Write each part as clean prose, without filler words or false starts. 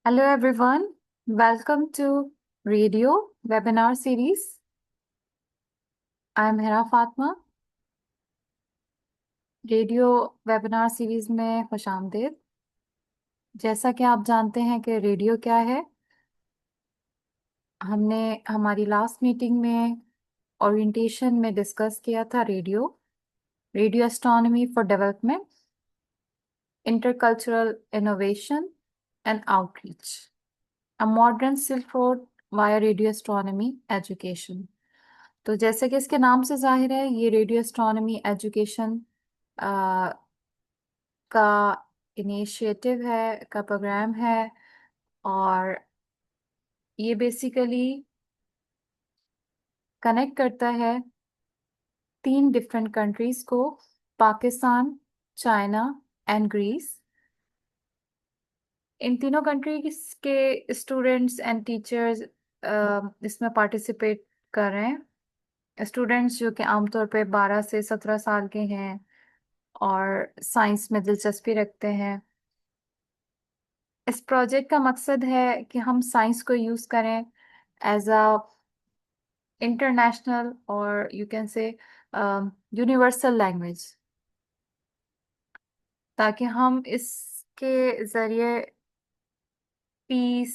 Hello everyone, welcome to Radio Webinar Series. I am Hera Fatma. Radio webinar series में खुशामदीद। जैसा कि आप जानते हैं कि रेडियो क्या है, हमने हमारी लास्ट मीटिंग में ओरिएंटेशन में डिस्कस किया था radio radio astronomy for development, intercultural innovation and outreach, a modern silk road via radio astronomy education. तो जैसे कि इसके नाम से जाहिर है, ये रेडियो एस्ट्रोनॉमी एजुकेशन का इनिशिएटिव है, का प्रोग्राम है। और ये बेसिकली कनेक्ट करता है 3 डिफरेंट कंट्रीज को: पाकिस्तान, चाइना एंड ग्रीस। इन तीनों कंट्रीज के स्टूडेंट्स एंड टीचर्स इसमें पार्टिसिपेट कर रहे हैं। स्टूडेंट्स जो कि आमतौर पे 12 से 17 साल के हैं और साइंस में दिलचस्पी रखते हैं। इस प्रोजेक्ट का मकसद है कि हम साइंस को यूज़ करें एज अ इंटरनेशनल और you can say universal language, ताकि हम इसके ज़रिए peace,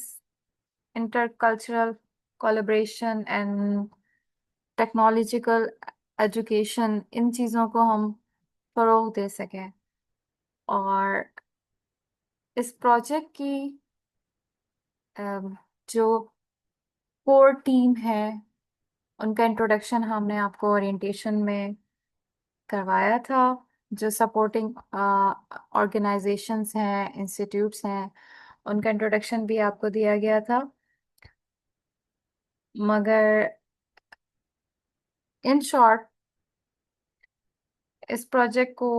intercultural collaboration and technological education, इन चीज़ों को हम फ़रोग दे सकें। और इस प्रोजेक्ट की जो कोर टीम है, उनका इंट्रोडक्शन हमने आपको ओरिएंटेशन में करवाया था। जो सपोर्टिंग ऑर्गेनाइजेशंस हैं, इंस्टीट्यूट्स हैं, उनका इंट्रोडक्शन भी आपको दिया गया था। मगर इन शॉर्ट, इस प्रोजेक्ट को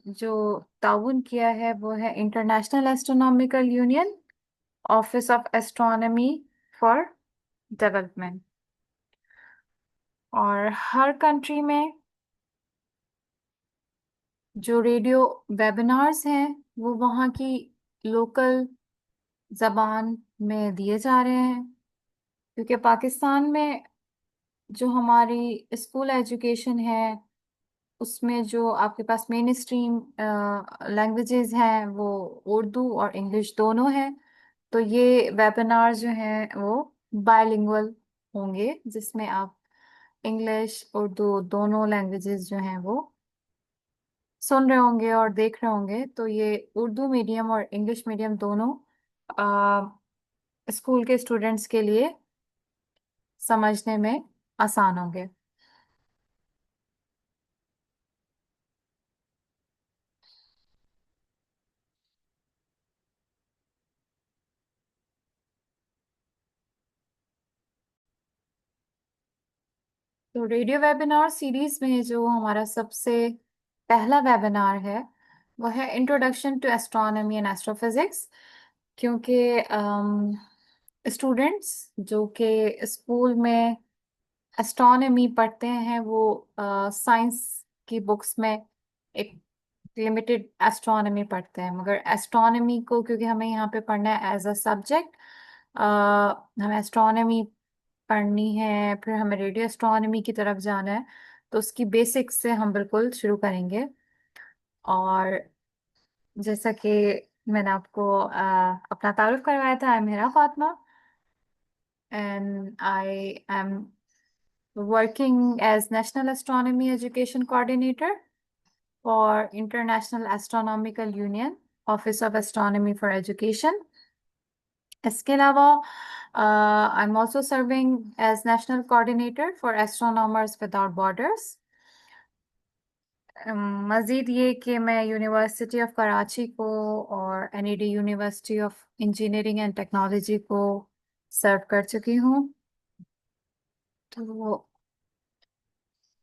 जो ताउन किया है वो है international astronomical union, office of astronomy for development. और हर कंट्री में जो रेडियो वेबिनार्स हैं वो वहाँ की लोकल जबान में दिए जा रहे हैं, क्योंकि पाकिस्तान में जो हमारी स्कूल एजुकेशन है उसमें जो आपके पास मेन स्ट्रीम लैंग्वेजेस हैं वो उर्दू और इंग्लिश दोनों हैं। तो ये वेबिनार जो हैं वो बायलिंगुअल होंगे, जिसमें आप इंग्लिश उर्दू दोनों लैंग्वेजेस जो हैं वो सुन रहे होंगे और देख रहे होंगे। तो ये उर्दू मीडियम और इंग्लिश मीडियम दोनों स्कूल के स्टूडेंट्स के लिए समझने में आसान होंगे। तो रेडियो वेबिनार सीरीज में जो हमारा सबसे पहला वेबिनार है वो है introduction to astronomy and astrophysics. क्योंकि स्टूडेंट्स जो कि स्कूल में एस्ट्रोनॉमी पढ़ते हैं वो साइंस की बुक्स में एक लिमिटेड एस्ट्रोनॉमी पढ़ते हैं, मगर एस्ट्रोनॉमी को क्योंकि हमें यहाँ पे पढ़ना है एज अ सब्जेक्ट, हमें एस्ट्रोनॉमी पढ़नी है, फिर हमें रेडियो एस्ट्रोनॉमी की तरफ जाना है। तो उसकी बेसिक्स से हम बिल्कुल शुरू करेंगे। और जैसा कि मैंने आपको अपना तारुफ करवाया था, I am Hira Fatima and I am working as National Astronomy Education Coordinator for International Astronomical Union, Office of Astronomy for Education. इसके अलावा I am also serving as national coordinator for astronomers without borders. मज़ीद ये कि मैं university of Karachi को और NED university of engineering and technology को serve कर चुकी हूँ। तो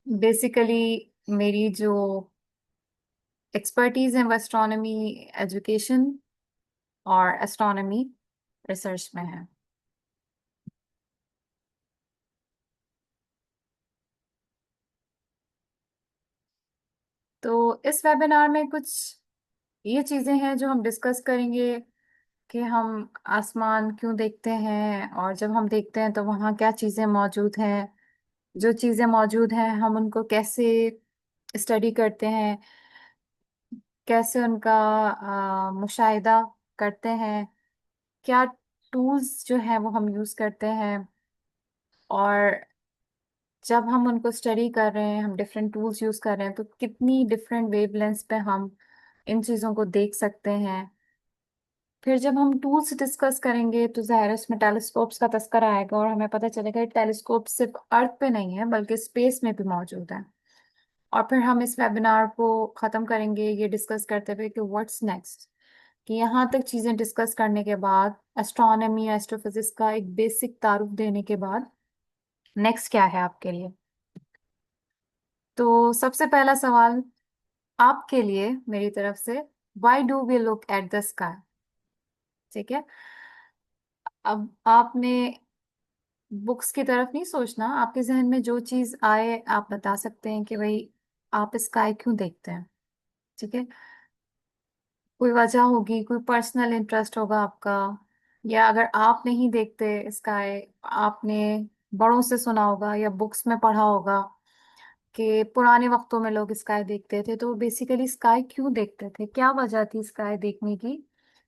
बेसिकली मेरी जो एक्सपर्टीज है वो एस्ट्रोनॉमी एजुकेशन और एस्ट्रोनॉमी रिसर्च में है। तो इस वेबिनार में कुछ ये चीज़ें हैं जो हम डिस्कस करेंगे कि हम आसमान क्यों देखते हैं, और जब हम देखते हैं तो वहाँ क्या चीजें मौजूद हैं, जो चीजें मौजूद हैं हम उनको कैसे स्टडी करते हैं, कैसे उनका मुशाहिदा करते हैं, क्या टूल्स जो हैं वो हम यूज करते हैं, और जब हम उनको स्टडी कर रहे हैं, हम डिफरेंट टूल्स यूज कर रहे हैं, तो कितनी डिफरेंट वेवलेंथ्स पे हम इन चीजों को देख सकते हैं। फिर जब हम टूल्स डिस्कस करेंगे तो ज़ाहिर है उसमें टेलीस्कोप्स का तस्करा आएगा, और हमें पता चलेगा टेलीस्कोप सिर्फ अर्थ पे नहीं है बल्कि स्पेस में भी मौजूद है। और फिर हम इस वेबिनार को ख़त्म करेंगे ये डिस्कस करते हुए कि व्हाट्स नेक्स्ट, कि यहाँ तक चीज़ें डिस्कस करने के बाद, एस्ट्रोनॉमी या एस्ट्रोफिजिक्स का एक बेसिक तारुफ देने के बाद, नेक्स्ट क्या है आपके लिए। तो सबसे पहला सवाल आपके लिए मेरी तरफ से, why do we look at the sky. ठीक है, अब आपने बुक्स की तरफ नहीं सोचना, आपके जहन में जो चीज आए आप बता सकते हैं कि भाई आप स्काई क्यों देखते हैं। ठीक है, कोई वजह होगी, कोई पर्सनल इंटरेस्ट होगा आपका, या अगर आप नहीं देखते स्काई, आपने बड़ों से सुना होगा या बुक्स में पढ़ा होगा कि पुराने वक्तों में लोग स्काई देखते थे, तो वो बेसिकली स्काई क्यों देखते थे, क्या वजह थी स्काई देखने की,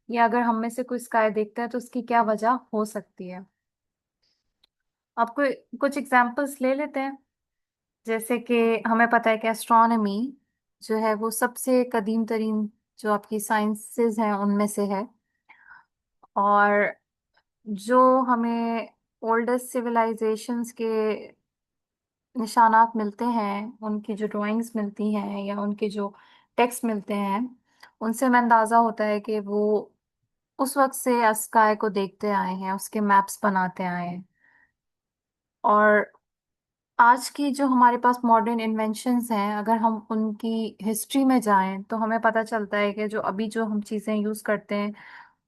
या अगर हम में से कोई स्काई देखता है तो उसकी क्या वजह हो सकती है। आपको कुछ एग्जांपल्स ले लेते हैं। जैसे कि हमें पता है कि एस्ट्रोनॉमी जो है वो सबसे कदीम तरीन जो आपकी साइंसेज हैं उनमें से है, और जो हमें ओल्डेस्ट सिविलाइजेशंस के निशानात मिलते हैं, उनकी जो ड्राइंग्स मिलती हैं या उनके जो टेक्स्ट मिलते हैं, उनसे हमें अंदाजा होता है कि वो उस वक्त से स्काई को देखते आए हैं, उसके मैप्स बनाते आए हैं। और आज की जो हमारे पास मॉडर्न इन्वेंशंस हैं, अगर हम उनकी हिस्ट्री में जाएं तो हमें पता चलता है कि जो अभी जो हम चीज़ें यूज़ करते हैं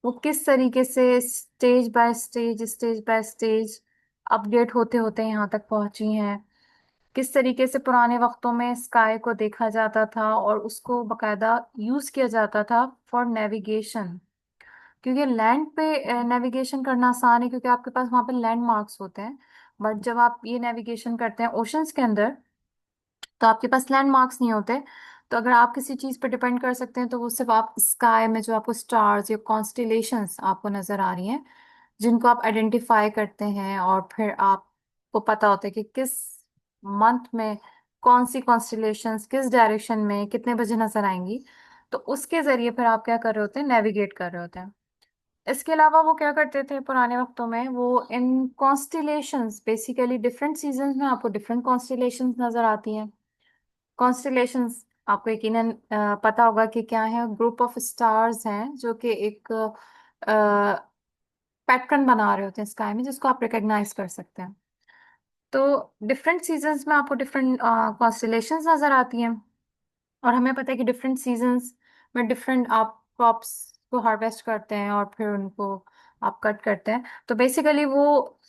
वो किस तरीके से स्टेज बाय स्टेज अपडेट होते होते यहाँ तक पहुंची हैं। किस तरीके से पुराने वक्तों में स्काई को देखा जाता था और उसको बकायदा यूज़ किया जाता था फॉर नेविगेशन, क्योंकि लैंड पे नेविगेशन करना आसान है क्योंकि आपके पास वहाँ पे लैंडमार्क्स होते हैं। बट जब आप ये नेविगेशन करते हैं ओशंस के अंदर तो आपके पास लैंडमार्क्स नहीं होते। तो अगर आप किसी चीज़ पर डिपेंड कर सकते हैं तो वो सिर्फ आप स्काई में जो आपको स्टार्स या कॉन्स्टिलेशंस आपको नजर आ रही हैं, जिनको आप आइडेंटिफाई करते हैं, और फिर आपको पता होता है कि किस मंथ में कौन सी कॉन्स्टिलेशंस किस डायरेक्शन में कितने बजे नजर आएंगी। तो उसके जरिए फिर आप क्या कर रहे होते हैं, नेविगेट कर रहे होते हैं। इसके अलावा वो क्या करते थे पुराने वक्तों में, वो इन कॉन्स्टिलेशंस बेसिकली डिफरेंट सीजन्स में आपको डिफरेंट कॉन्स्टिलेशंस नजर आती हैं। कॉन्स्टिलेशंस आपको यकीनन पता होगा कि क्या है, ग्रुप ऑफ स्टार्स हैं जो कि एक पैटर्न बना रहे होते हैं स्काई में जिसको आप रिकॉग्नाइज कर सकते हैं। तो डिफरेंट सीजन्स में आपको डिफरेंट कॉन्स्टिलेशंस नजर आती हैं, और हमें पता है कि डिफरेंट सीजन्स में डिफरेंट आप क्रॉप्स को हार्वेस्ट करते हैं और फिर उनको आप कट करते हैं। तो बेसिकली वो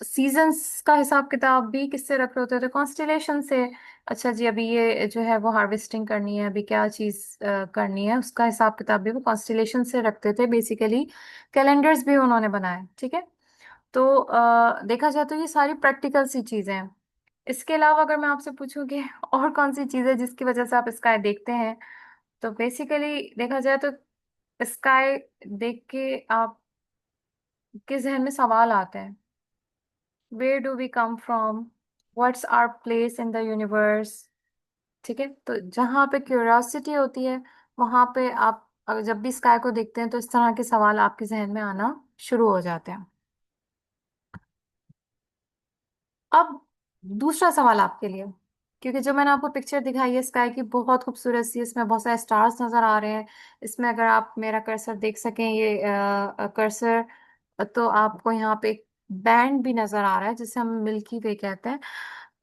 सीजन्स का हिसाब किताब भी किससे रख रहे होते थे, कॉन्स्टिलेशन से। अच्छा जी, अभी ये जो है वो हार्वेस्टिंग करनी है, अभी क्या चीज़ करनी है, उसका हिसाब किताब भी वो कॉन्स्टिलेशन से रखते थे बेसिकली। कैलेंडर्स भी उन्होंने बनाए। ठीक है, तो देखा जाए तो ये सारी प्रैक्टिकल सी चीज़ें हैं। इसके अलावा अगर मैं आपसे पूछूं कि और कौन सी चीज़ है जिसकी वजह से आप स्काई देखते हैं, तो बेसिकली देखा जाए तो स्काई देख के आपके जहन में सवाल आते हैं, where do we come from, what's our place in the universe. ठीक है, तो जहाँ पे क्यूरियोसिटी होती है वहाँ पे आप अगर जब भी स्काई को देखते हैं तो इस तरह के सवाल आपके जहन में आना शुरू हो जाते हैं। अब दूसरा सवाल आपके लिए, क्योंकि जो मैंने आपको पिक्चर दिखाई है स्काई की बहुत खूबसूरत सी, इसमें बहुत सारे स्टार्स नजर आ रहे हैं। इसमें अगर आप मेरा कर्सर देख सकें, ये कर्सर, तो आपको यहाँ पे एक बैंड भी नजर आ रहा है जिसे हम मिल्की वे कहते हैं।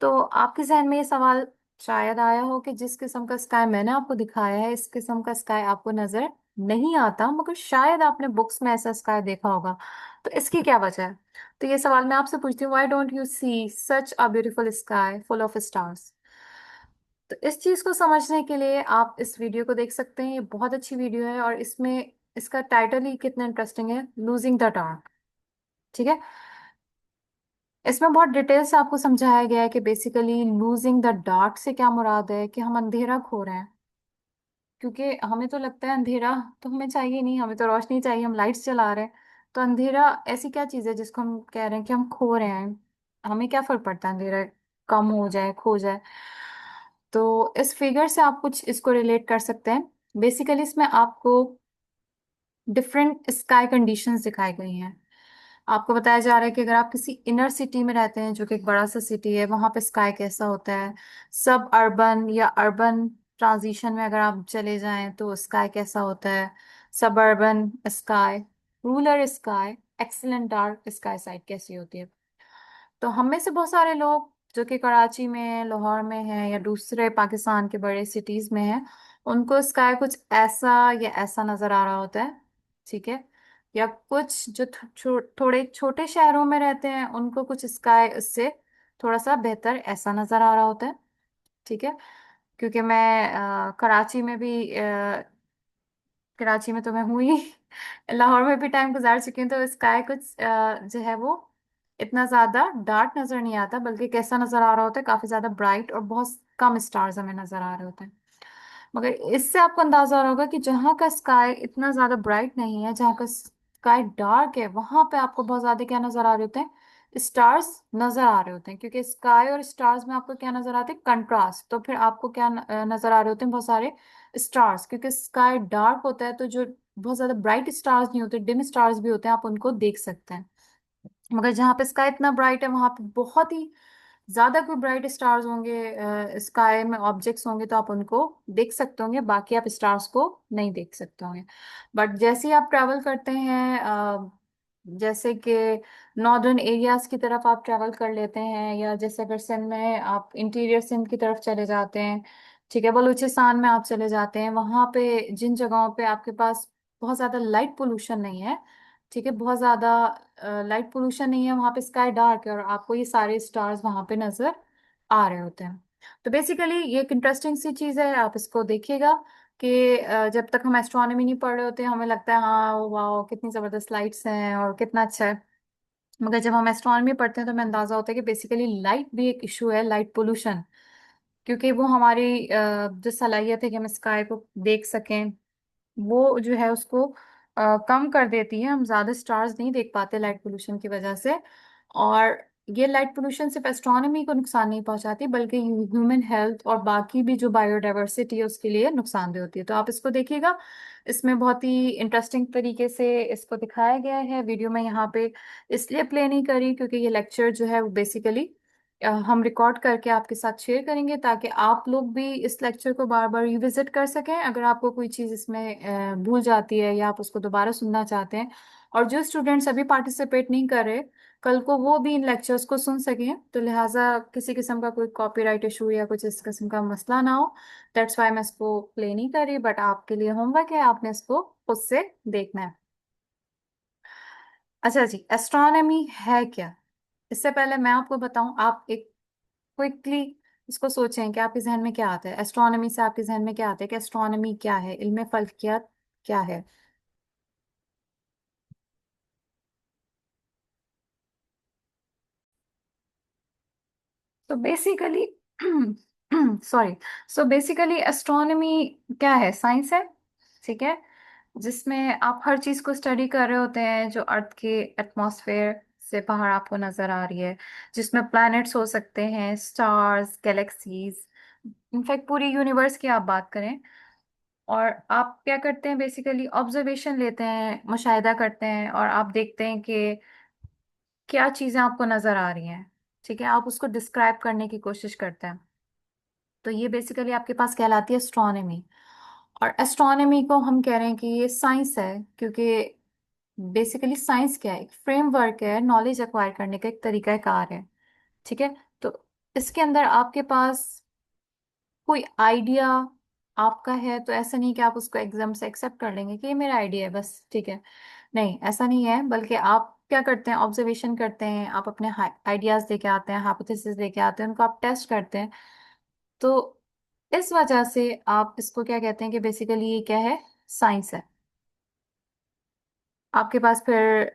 तो आपके जहन में ये सवाल शायद आया हो कि जिस किस्म का स्काई मैंने आपको दिखाया है इस किस्म का स्काई आपको नजर नहीं आता, मगर शायद आपने बुक्स में ऐसा स्काई देखा होगा। तो इसकी क्या वजह है। तो ये सवाल मैं आपसे पूछती हूँ, why don't you see such a beautiful sky full of stars. तो इस चीज को समझने के लिए आप इस वीडियो को देख सकते हैं, ये बहुत अच्छी वीडियो है, और इसमें इसका टाइटल ही कितना इंटरेस्टिंग है, लूजिंग द डार्क। ठीक है। इसमें बहुत डिटेल से आपको समझाया गया है कि बेसिकली लूजिंग द डार्क से क्या मुराद है, कि हम अंधेरा खो रहे हैं। क्योंकि हमें तो लगता है अंधेरा तो हमें चाहिए नहीं, हमें तो रोशनी चाहिए, हम लाइट्स जला रहे हैं। तो अंधेरा ऐसी क्या चीज़ है जिसको हम कह रहे हैं कि हम खो रहे हैं। हमें क्या फर्क पड़ता है अंधेरा कम हो जाए खो जाए। तो इस फिगर से आप कुछ इसको रिलेट कर सकते हैं। बेसिकली इसमें आपको डिफरेंट स्काई कंडीशंस दिखाई गई हैं। आपको बताया जा रहा है कि अगर आप किसी इनर सिटी में रहते हैं जो कि एक बड़ा सा सिटी है, वहां पे स्काई कैसा होता है। सब अर्बन या अर्बन ट्रांजिशन में अगर आप चले जाएं तो स्काई कैसा होता है। सब urban sky, rural sky, excellent dark sky side कैसी होती है। तो हम में से बहुत सारे लोग जो कि कराची में, लाहौर में हैं या दूसरे पाकिस्तान के बड़े सिटीज में हैं, उनको स्काई कुछ ऐसा या ऐसा नजर आ रहा होता है। ठीक है। या कुछ जो थोड़े छोटे शहरों में रहते हैं उनको कुछ स्काई उससे थोड़ा सा बेहतर ऐसा नजर आ रहा होता है। ठीक है। क्योंकि मैं कराची में भी कराची में तो मैं हुई लाहौर में भी टाइम गुजार चुकी हूँ, तो स्काई कुछ जो है वो इतना ज्यादा डार्क नजर नहीं आता, बल्कि कैसा नजर आ रहा होता है, काफी ज्यादा ब्राइट, और बहुत कम स्टार्स हमें नजर आ रहे होते हैं। मगर इससे आपको अंदाजा हो रहा होगा कि जहाँ का स्काई इतना ज्यादा ब्राइट नहीं है, जहाँ का स्काई डार्क है, वहां पे आपको बहुत ज्यादा क्या नजर आ रहे होते हैं, स्टार्स नजर आ रहे होते हैं। क्योंकि स्काई और स्टार्स में आपको क्या नजर आते हैं, कंट्रास्ट। तो फिर आपको क्या नजर आ रहे होते हैं, बहुत सारे स्टार्स। क्योंकि स्काई डार्क होता है तो जो बहुत ज्यादा ब्राइट स्टार्स नहीं होते, डिम स्टार्स भी होते हैं, आप उनको देख सकते हैं। मगर जहाँ पे स्काई इतना ब्राइट है वहां पे बहुत ही ज्यादा कोई ब्राइट स्टार्स होंगे, स्काई में ऑब्जेक्ट्स होंगे तो आप उनको देख सकते होंगे, बाकी आप स्टार्स को नहीं देख सकते होंगे। बट जैसे ही आप ट्रैवल करते हैं, जैसे कि नॉर्दर्न एरियाज की तरफ आप ट्रैवल कर लेते हैं, या जैसे अगर सिंध में आप इंटीरियर सिंध की तरफ चले जाते हैं, ठीक है, बलूचिस्तान में आप चले जाते हैं, वहां पे जिन जगहों पे आपके पास बहुत ज्यादा लाइट पोल्यूशन नहीं है, ठीक है, बहुत ज्यादा लाइट पोल्यूशन नहीं है, वहां पे स्काई डार्क है और आपको ये सारे स्टार्स वहां पे नजर आ रहे होते हैं। तो बेसिकली ये एक इंटरेस्टिंग सी चीज है, आप इसको देखिएगा कि जब तक हम एस्ट्रोनॉमी नहीं पढ़ रहे होते हमें लगता है हाँ वाह कितनी जबरदस्त लाइट्स हैं और कितना अच्छा है। मगर जब हम एस्ट्रोनॉमी पढ़ते हैं तो हमें अंदाजा होता है कि बेसिकली लाइट भी एक इशू है, लाइट पोल्यूशन। क्योंकि वो हमारी जो सलाहियत है कि हम स्काई को देख सकें, वो जो है उसको कम कर देती है। हम ज्यादा स्टार्स नहीं देख पाते लाइट पोल्यूशन की वजह से। और ये लाइट पोल्यूशन सिर्फ एस्ट्रोनॉमी को नुकसान नहीं पहुंचाती, बल्कि ह्यूमन हेल्थ और बाकी भी जो बायोडाइवर्सिटी है उसके लिए नुकसानदेह होती है। तो आप इसको देखिएगा, इसमें बहुत ही इंटरेस्टिंग तरीके से इसको दिखाया गया है। वीडियो में यहाँ पे इसलिए प्ले नहीं करी क्योंकि ये लेक्चर जो है वो बेसिकली हम रिकॉर्ड करके आपके साथ शेयर करेंगे, ताकि आप लोग भी इस लेक्चर को बार बार रिविजिट कर सकें अगर आपको कोई चीज़ इसमें भूल जाती है या आप उसको दोबारा सुनना चाहते हैं। और जो स्टूडेंट्स अभी पार्टिसिपेट नहीं कर रहे, कल को वो भी इन लेक्चर्स को सुन सकें। तो लिहाजा किसी किस्म का कोई कॉपीराइट इशू या कुछ इस किस्म का मसला ना हो, दैट्स वाई मैं इसको प्ले नहीं कर रही। बट आपके लिए होमवर्क है, आपने इसको खुद से देखना है। अच्छा जी, एस्ट्रोनॉमी है क्या? इससे पहले मैं आपको बताऊं, आप एक क्विकली इसको सोचें कि आपके जहन में क्या आता है एस्ट्रोनॉमी से। आपके जहन में क्या आता है कि एस्ट्रोनॉमी क्या है, इल्म फल्कियत क्या है? तो basically sorry, so basically astronomy क्या है? साइंस है, ठीक है, जिसमें आप हर चीज को स्टडी कर रहे होते हैं जो अर्थ के एटमॉस्फेयर से बाहर आपको नजर आ रही है। जिसमें प्लैनेट्स हो सकते हैं, स्टार्स, गैलेक्सीज, इनफैक्ट पूरी यूनिवर्स की आप बात करें। और आप क्या करते हैं, बेसिकली ऑब्जर्वेशन लेते हैं, मुशाहिदा करते हैं, और आप देखते हैं कि क्या चीजें आपको नजर आ रही हैं। ठीक है, आप उसको डिस्क्राइब करने की कोशिश करते हैं। तो ये बेसिकली आपके पास कहलाती है एस्ट्रोनॉमी। और एस्ट्रोनॉमी को हम कह रहे हैं कि ये साइंस है, क्योंकि बेसिकली साइंस क्या है, एक फ्रेमवर्क है, नॉलेज एक्वायर करने का एक तरीका कार है। ठीक है। तो इसके अंदर आपके पास कोई आइडिया आपका है तो ऐसा नहीं कि आप उसको एग्जाम से एक्सेप्ट कर लेंगे कि ये मेरा आइडिया है बस, ठीक है। नहीं, ऐसा नहीं है, बल्कि आप क्या करते हैं, ऑब्जर्वेशन करते हैं, आप अपने आइडियाज लेके आते हैं, हाइपोथेसिस लेके आते हैं, उनको आप टेस्ट करते हैं। तो इस वजह से आप इसको क्या कहते हैं कि बेसिकली ये क्या है, साइंस है। आपके पास फिर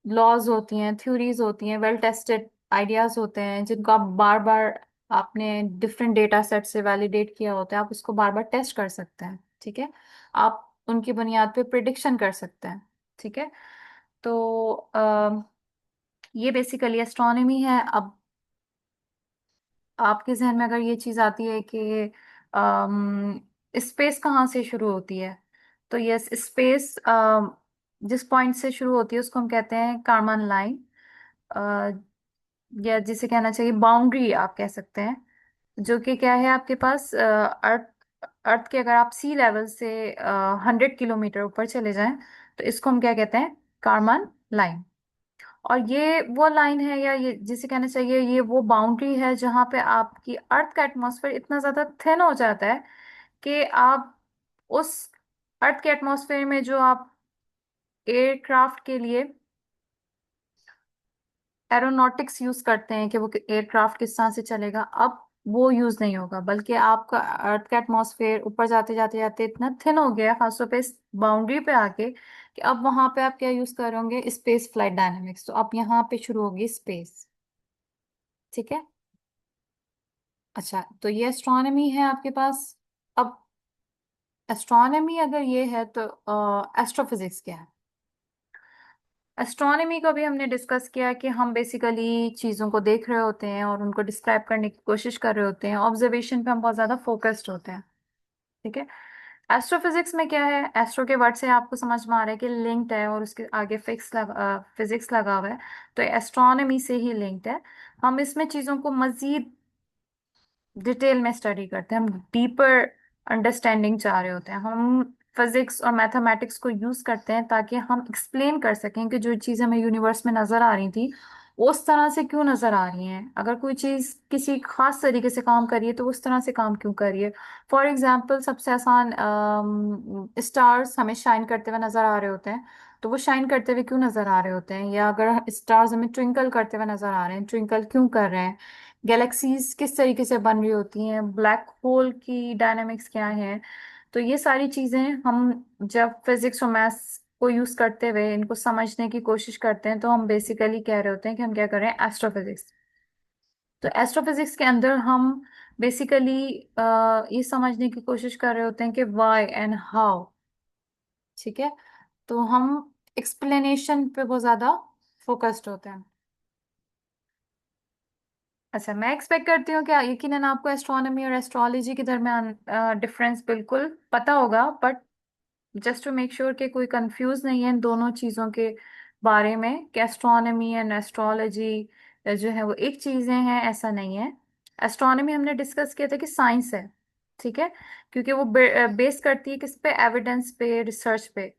लॉज होती हैं, थ्योरीज होती हैं, वेल टेस्टेड आइडियाज होते हैं जिनको आप बार बार, आपने डिफरेंट डेटा सेट से वैलिडेट किया होता है, आप उसको बार बार टेस्ट कर सकते हैं। ठीक है, आप उनकी बुनियाद पे प्रिडिक्शन कर सकते हैं। ठीक है, तो ये बेसिकली एस्ट्रोनॉमी है। अब आपके जहन में अगर ये चीज आती है कि स्पेस कहाँ से शुरू होती है, तो यस, स्पेस जिस पॉइंट से शुरू होती है उसको हम कहते हैं कारमन लाइन, या जिसे कहना चाहिए बाउंड्री आप कह सकते हैं, जो कि क्या है आपके पास अर्थ, अर्थ के अगर आप सी लेवल से 100 किलोमीटर ऊपर चले जाएं तो इसको हम क्या कहते हैं, कारमन लाइन। और ये वो लाइन है, या ये जिसे कहना चाहिए ये वो बाउंड्री है जहां पे आपकी अर्थ का एटमॉस्फेयर इतना ज्यादा थिन हो जाता है कि आप उस अर्थ के एटमॉस्फेयर में जो आप एयरक्राफ्ट के लिए एरोनॉटिक्स यूज करते हैं कि वो एयरक्राफ्ट किस तरह से चलेगा, अब वो यूज नहीं होगा, बल्कि आपका अर्थ का एटमॉस्फेयर ऊपर जाते जाते जाते इतना थिन हो गया है, खासतौर पे इस बाउंड्री पे आके, कि अब वहां पे आप क्या यूज करोगे, स्पेस फ्लाइट डायनेमिक्स। तो अब यहाँ पे शुरू होगी स्पेस। ठीक है, अच्छा, तो ये एस्ट्रोनॉमी है आपके पास। अब एस्ट्रोनॉमी अगर ये है तो एस्ट्रोफिजिक्स क्या है। एस्ट्रोनॉमी को भी हमने डिस्कस किया कि हम बेसिकली चीज़ों को देख रहे होते हैं और उनको डिस्क्राइब करने की कोशिश कर रहे होते हैं, ऑब्जर्वेशन पे हम बहुत ज़्यादा फोकस्ड होते हैं। ठीक है, एस्ट्रोफिजिक्स में क्या है, एस्ट्रो के वर्ड से आपको समझ में आ रहा है कि लिंक्ड है और उसके आगे फिजिक्स लगा हुआ है, तो एस्ट्रोनॉमी से ही लिंक्ड है। हम इसमें चीज़ों को मजीद डिटेल में स्टडी करते हैं, हम डीपर अंडरस्टैंडिंग चाह रहे होते हैं, हम फिजिक्स और मैथमेटिक्स को यूज करते हैं ताकि हम एक्सप्लेन कर सकें कि जो चीज़ हमें यूनिवर्स में नजर आ रही थी वो उस तरह से क्यों नजर आ रही हैं, अगर कोई चीज़ किसी खास तरीके से काम कर रही है तो उस तरह से काम क्यों कर रही है। फॉर एग्जाम्पल सबसे आसान, स्टार्स हमें शाइन करते हुए नजर आ रहे होते हैं, तो वो शाइन करते हुए क्यों नजर आ रहे होते हैं, या अगर स्टार्स हमें ट्विंकल करते हुए नजर आ रहे हैं, ट्विंकल क्यों कर रहे हैं, गैलेक्सीज किस तरीके से बन रही होती हैं, ब्लैक होल की डायनामिक्स क्या है। तो ये सारी चीजें हम जब फिजिक्स और मैथ्स को यूज करते हुए इनको समझने की कोशिश करते हैं तो हम बेसिकली कह रहे होते हैं कि हम क्या कर रहे हैं, एस्ट्रोफिजिक्स। तो एस्ट्रोफिजिक्स के अंदर हम बेसिकली ये समझने की कोशिश कर रहे होते हैं कि व्हाई एंड हाउ। ठीक है, तो हम एक्सप्लेनेशन पे बहुत ज्यादा फोकस्ड होते हैं। अच्छा, मैं एक्सपेक्ट करती हूँ कि यकीनन आपको एस्ट्रोनॉमी और एस्ट्रोलॉजी के दरमियान डिफरेंस बिल्कुल पता होगा, but just to make sure कि कोई कंफ्यूज नहीं है इन दोनों चीज़ों के बारे में कि एस्ट्रोनॉमी एंड एस्ट्रोलॉजी जो है वो एक चीज़ें हैं, ऐसा नहीं है। एस्ट्रोनॉमी हमने डिस्कस किया था कि साइंस है। ठीक है, क्योंकि वो बेस करती है किस पे, एविडेंस पे, रिसर्च पे,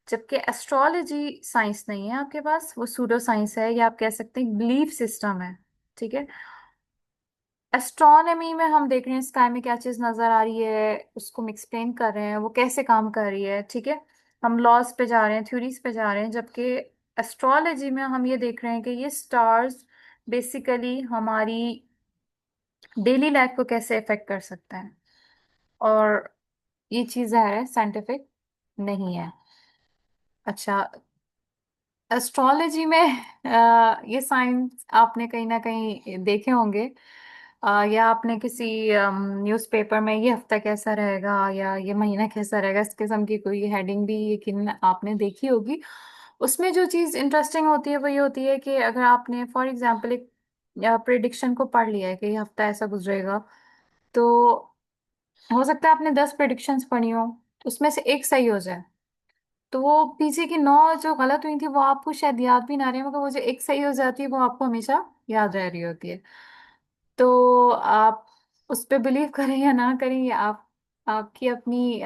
जबकि एस्ट्रोलॉजी साइंस नहीं है आपके पास, वो सूडो साइंस है, या आप कह सकते हैं बिलीफ सिस्टम है। ठीक है, एस्ट्रोनॉमी में हम देख रहे हैं स्काई में क्या चीज नजर आ रही है, उसको हम एक्सप्लेन कर रहे हैं वो कैसे काम कर रही है। ठीक है, हम लॉज पे जा रहे हैं, थ्योरीज पे जा रहे हैं, जबकि एस्ट्रोलॉजी में हम ये देख रहे हैं कि ये स्टार्स बेसिकली हमारी डेली लाइफ को कैसे इफेक्ट कर सकते हैं, और ये चीज है साइंटिफिक नहीं है। अच्छा, एस्ट्रोलॉजी में ये साइंस आपने कहीं ना कहीं देखे होंगे, या आपने किसी न्यूज़पेपर में ये हफ्ता कैसा रहेगा या ये महीना कैसा रहेगा इस किस्म की कोई हेडिंग भी यकीन आपने देखी होगी। उसमें जो चीज़ इंटरेस्टिंग होती है वो ये होती है कि अगर आपने फॉर एग्जांपल एक प्रिडिक्शन को पढ़ लिया है कि ये हफ्ता ऐसा गुजरेगा, तो हो सकता है आपने 10 प्रिडिक्शंस पढ़ी हो, उसमें से एक सही हो जाए, तो वो पीछे की 9 जो गलत हुई थी वो आपको शायद याद भी ना रही, मगर वो जो एक सही हो जाती है वो आपको हमेशा याद रह रही होती है। तो आप उस पे बिलीव करें या ना करें, ये आप, आपकी अपनी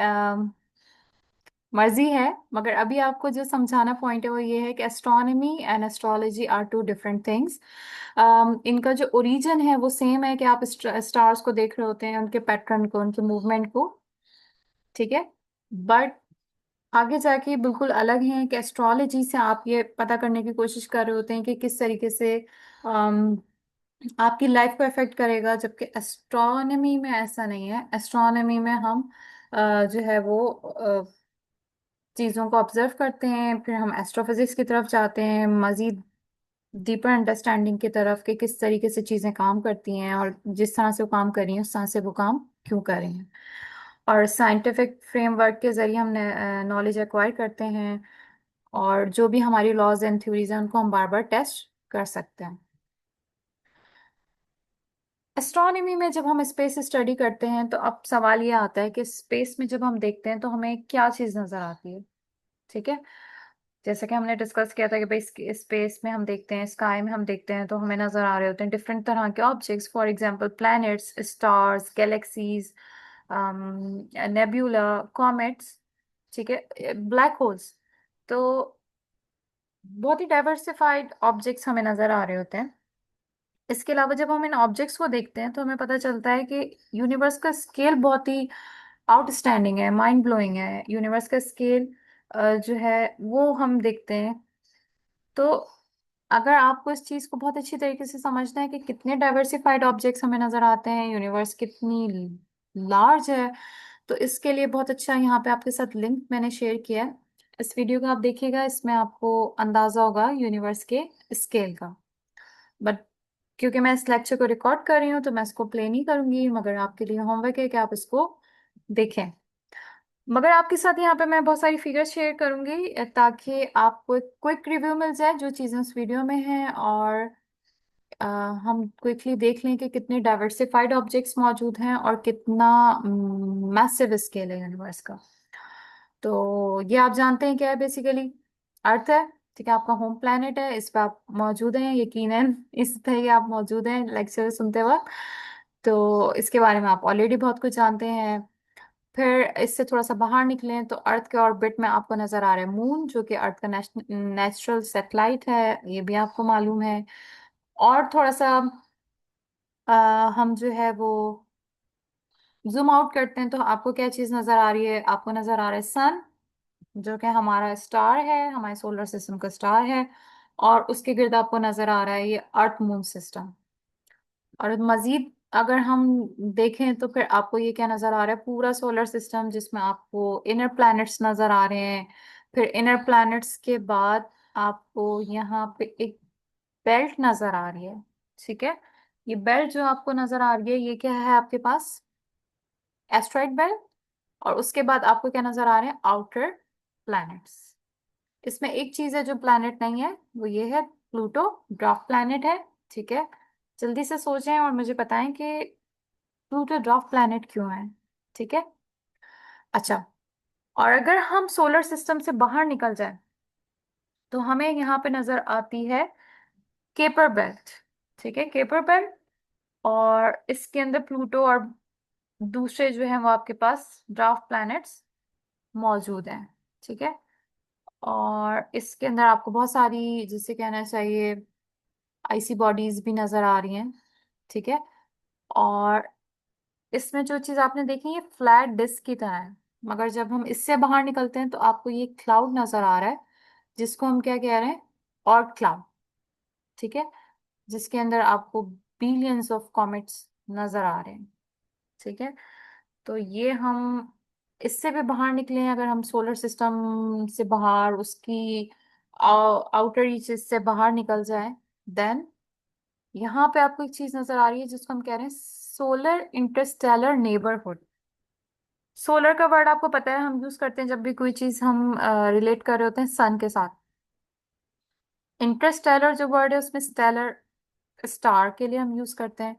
मर्जी है। मगर अभी आपको जो समझाना पॉइंट है वो ये है कि astronomy and astrology are two different things. इनका जो ओरिजिन है वो सेम है कि आप स्टार्स को देख रहे होते हैं, उनके पैटर्न को, उनके मूवमेंट को। ठीक है, बट आगे जाके बिल्कुल अलग है कि एस्ट्रोलॉजी से आप ये पता करने की कोशिश कर रहे होते हैं कि किस तरीके से आपकी लाइफ को इफेक्ट करेगा, जबकि एस्ट्रोनॉमी में ऐसा नहीं है। एस्ट्रोनॉमी में हम जो है वो चीज़ों को ऑब्जर्व करते हैं, फिर हम एस्ट्रोफिजिक्स की तरफ जाते हैं, मजीद डीपर अंडरस्टैंडिंग की तरफ कि किस तरीके से चीज़ें काम करती हैं और जिस तरह से वो काम कर रही हैं उस तरह से वो काम क्यों कर रही हैं। और साइंटिफिक फ्रेमवर्क के जरिए हम नॉलेज एक्वायर करते हैं, और जो भी हमारी लॉज एंड थ्योरीज हैं उनको हम बार बार टेस्ट कर सकते हैं। एस्ट्रोनॉमी में जब हम स्पेस स्टडी करते हैं तो अब सवाल ये आता है कि स्पेस में जब हम देखते हैं तो हमें क्या चीज़ नज़र आती है। ठीक है, जैसे कि हमने डिस्कस किया था कि भाई स्पेस में हम देखते हैं, स्काई में हम देखते हैं तो हमें नजर आ रहे होते हैं डिफरेंट तरह के objects, for example planets, stars, galaxies, nebula, comets, ठीक है, ब्लैक होल्स। तो बहुत ही डाइवर्सिफाइड ऑब्जेक्ट्स हमें नजर आ रहे होते हैं। इसके अलावा जब हम इन ऑब्जेक्ट्स को देखते हैं तो हमें पता चलता है कि यूनिवर्स का स्केल बहुत ही आउटस्टैंडिंग है, माइंड ब्लोइंग है। यूनिवर्स का स्केल जो है वो हम देखते हैं। तो अगर आपको इस चीज को बहुत अच्छी तरीके से समझना है कि कितने डाइवर्सिफाइड ऑब्जेक्ट्स हमें नजर आते हैं, यूनिवर्स कितनी लार्ज है, तो इसके लिए बहुत अच्छा यहाँ पे आपके साथ लिंक मैंने शेयर किया है। इस वीडियो को आप देखिएगा, इसमें आपको अंदाजा होगा यूनिवर्स के स्केल का। बट क्योंकि मैं इस लेक्चर को रिकॉर्ड कर रही हूँ तो मैं इसको प्ले नहीं करूंगी, मगर आपके लिए होमवर्क है कि आप इसको देखें। मगर आपके साथ यहाँ पे मैं बहुत सारी फिगर्स शेयर करूंगी ताकि आपको एक क्विक रिव्यू मिल जाए जो चीज़ें उस वीडियो में हैं, और अ, हम क्विकली देख लें कि कितने डाइवर्सिफाइड ऑब्जेक्ट्स मौजूद हैं और कितना मैसिव स्केल है यूनिवर्स का। तो ये आप जानते हैं क्या है, बेसिकली अर्थ है। ठीक है, आपका होम प्लेनेट है, इस पे आप मौजूद हैं यकीनन, इस पे ही आप मौजूद हैं लेक्चर सुनते वक्त। तो इसके बारे में आप ऑलरेडी बहुत कुछ जानते हैं। फिर इससे थोड़ा सा बाहर निकलें तो अर्थ के ऑर्बिट में आपको नजर आ रहा है मून, जो कि अर्थ का नेचुरल सैटेलाइट है, ये भी आपको मालूम है। और थोड़ा सा हम जो है वो जूम आउट करते हैं तो आपको क्या चीज नजर आ रही है, आपको नजर आ रहा है सन, जो कि हमारा स्टार है, हमारे सोलर सिस्टम का स्टार है। और उसके गिर्द आपको नजर आ रहा है ये अर्थ मून सिस्टम। और मजीद अगर हम देखें तो फिर आपको ये क्या नजर आ रहा है, पूरा सोलर सिस्टम जिसमें आपको इनर प्लैनेट्स नजर आ रहे हैं। फिर इनर प्लैनेट्स के बाद आपको यहाँ पे एक बेल्ट नजर आ रही है। ठीक है, ये बेल्ट जो आपको नजर आ रही है ये क्या है आपके पास, एस्ट्रॉइड बेल्ट। और उसके बाद आपको क्या नजर आ रहे हैं, आउटर प्लैनेट्स। इसमें एक चीज है जो प्लैनेट नहीं है, वो ये है प्लूटो, ड्वार्फ प्लैनेट है। ठीक है, जल्दी से सोचें और मुझे बताएं कि प्लूटो ड्वार्फ प्लैनेट क्यों है। ठीक है, अच्छा। और अगर हम सोलर सिस्टम से बाहर निकल जाए तो हमें यहाँ पे नजर आती है केपर बेल्ट। ठीक है, केपर बेल्ट, और इसके अंदर प्लूटो और दूसरे जो है वो आपके पास ड्वार्फ प्लैनेट्स मौजूद हैं। ठीक है, और इसके अंदर आपको बहुत सारी, जिसे कहना चाहिए, आइसी बॉडीज भी नजर आ रही हैं। ठीक है, और इसमें जो चीज आपने देखी ये फ्लैट डिस्क की तरह है, मगर जब हम इससे बाहर निकलते हैं तो आपको ये क्लाउड नजर आ रहा है, जिसको हम क्या कह रहे हैं, ऑर्ट क्लाउड। ठीक है, जिसके अंदर आपको बिलियंस ऑफ कॉमेट्स नजर आ रहे हैं। ठीक है, तो ये हम इससे भी बाहर निकले हैं, अगर हम सोलर सिस्टम से बाहर उसकी आउटर रीचेस से बाहर निकल जाए, देन यहाँ पे आपको एक चीज नजर आ रही है जिसको हम कह रहे हैं सोलर इंटरस्टेलर नेबरहुड। सोलर का वर्ड आपको पता है, हम यूज करते हैं जब भी कोई चीज हम रिलेट कर रहे होते हैं सन के साथ। इंटरस्टेलर जो वर्ड है उसमें स्टेलर, स्टार के लिए हम यूज करते हैं।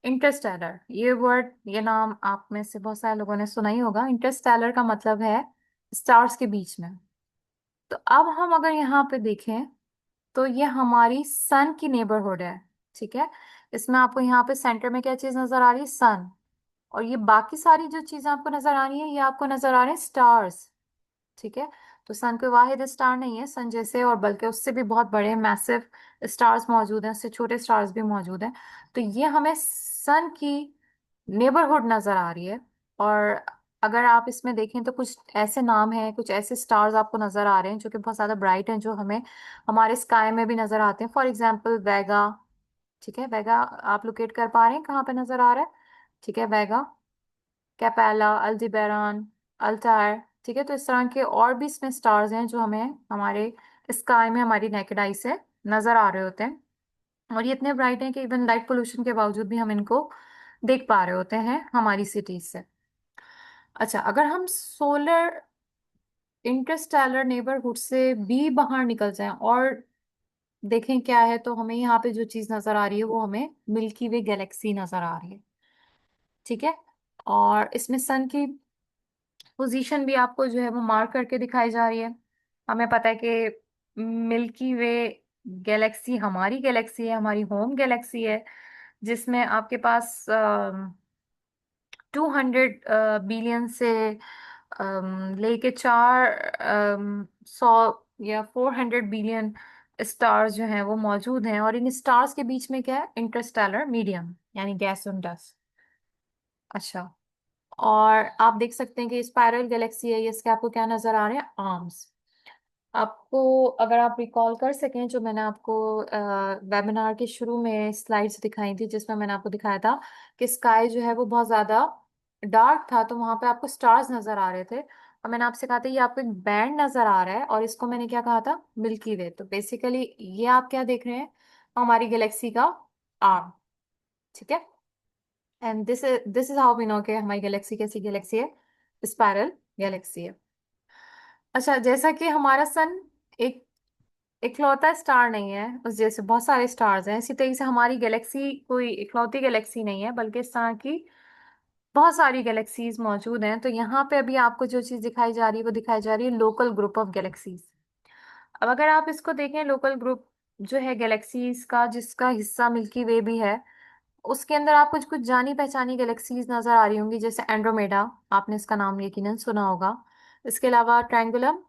इंटरस्टेलर ये वर्ड, ये नाम आप में से बहुत सारे लोगों ने सुना ही होगा। इंटरस्टेलर का मतलब है स्टार्स के बीच में। तो अब हम अगर यहाँ पे देखें तो ये हमारी सन की नेबरहुड है। ठीक है, इसमें आपको यहाँ पे सेंटर में क्या चीज नजर आ रही है, सन। और ये बाकी सारी जो चीजें आपको नजर आ रही है ये आपको नजर आ रहे हैं स्टार्स। ठीक है, तो सन कोई वाहिद स्टार नहीं है, सन जैसे और बल्कि उससे भी बहुत बड़े मैसिव स्टार्स मौजूद हैं, उससे छोटे स्टार्स भी मौजूद हैं। तो ये हमें सन की नेबरहुड नजर आ रही है। और अगर आप इसमें देखें तो कुछ ऐसे नाम हैं, कुछ ऐसे स्टार्स आपको नजर आ रहे हैं जो कि बहुत ज्यादा ब्राइट हैं, जो हमें हमारे स्काई में भी नजर आते हैं, फॉर एग्जाम्पल वेगा। ठीक है, वेगा आप लोकेट कर पा रहे हैं कहाँ पे नजर आ रहा है। ठीक है, वेगा, कैपेला, अल्डिबेरॉन, अल्टायर, ठीक है, तो इस तरह के और भी इसमें स्टार्स हैं जो हमें हमारे स्काई में हमारी नेकेड आई से नजर आ रहे होते हैं। और ये इतने ब्राइट हैं कि इवन लाइट पोल्यूशन के बावजूद भी हम इनको देख पा रहे होते हैं हमारी सिटीज से। अच्छा, अगर हम सोलर इंटरस्टेलर नेबरहुड से भी बाहर निकल जाएं और देखें क्या है, तो हमें यहाँ पे जो चीज नजर आ रही है वो हमें मिल्की वे गैलेक्सी नजर आ रही है। ठीक है, और इसमें सन की पोजीशन भी आपको जो है वो मार्क करके दिखाई जा रही है। हमें पता है कि मिल्की वे गैलेक्सी हमारी गैलेक्सी है, हमारी होम गैलेक्सी है, जिसमें आपके पास 200 बिलियन से लेके 400 या 400 बिलियन स्टार्स जो हैं वो मौजूद हैं। और इन स्टार्स के बीच में क्या है, इंटरस्टेलर मीडियम यानी गैस और डस्ट। अच्छा, और आप देख सकते हैं कि स्पाइरल गैलेक्सी है, ये इसके आपको क्या नजर आ रहे हैं, आर्म्स। आपको अगर आप रिकॉल कर सकें, जो मैंने आपको वेबिनार के शुरू में स्लाइड्स दिखाई थी जिसमें मैंने आपको दिखाया था कि स्काई जो है वो बहुत ज्यादा डार्क था, तो वहां पे आपको स्टार्स नजर आ रहे थे, और मैंने आपसे कहा था ये आपको एक बैंड नजर आ रहा है, और इसको मैंने क्या कहा था, मिल्की वे। तो बेसिकली ये आप क्या देख रहे हैं, हमारी गैलेक्सी का आर्म। ठीक है, and this is how we know कि हमारी गैलेक्सी कैसी गैलेक्सी है, स्पाइरल गैलेक्सी है। अच्छा, जैसा कि हमारा सन एक इकलौता स्टार नहीं है, उस जैसे बहुत सारे स्टार्स हैं, इसी तरीके से हमारी गैलेक्सी कोई इकलौती गैलेक्सी नहीं है, बल्कि इस तरह की बहुत सारी गैलेक्सीज मौजूद हैं। तो यहाँ पे अभी आपको जो चीज दिखाई जा रही है वो दिखाई जा रही है लोकल ग्रुप ऑफ गैलेक्सीज। अब अगर आप इसको देखें, लोकल ग्रुप जो है गैलेक्सीज का, जिसका हिस्सा मिल्की वे भी है, उसके अंदर आपको कुछ कुछ जानी पहचानी गैलेक्सीज नजर आ रही होंगी, जैसे एंड्रोमेडा, आपने इसका नाम यकीनन सुना होगा। इसके अलावा ट्रायंगुलम,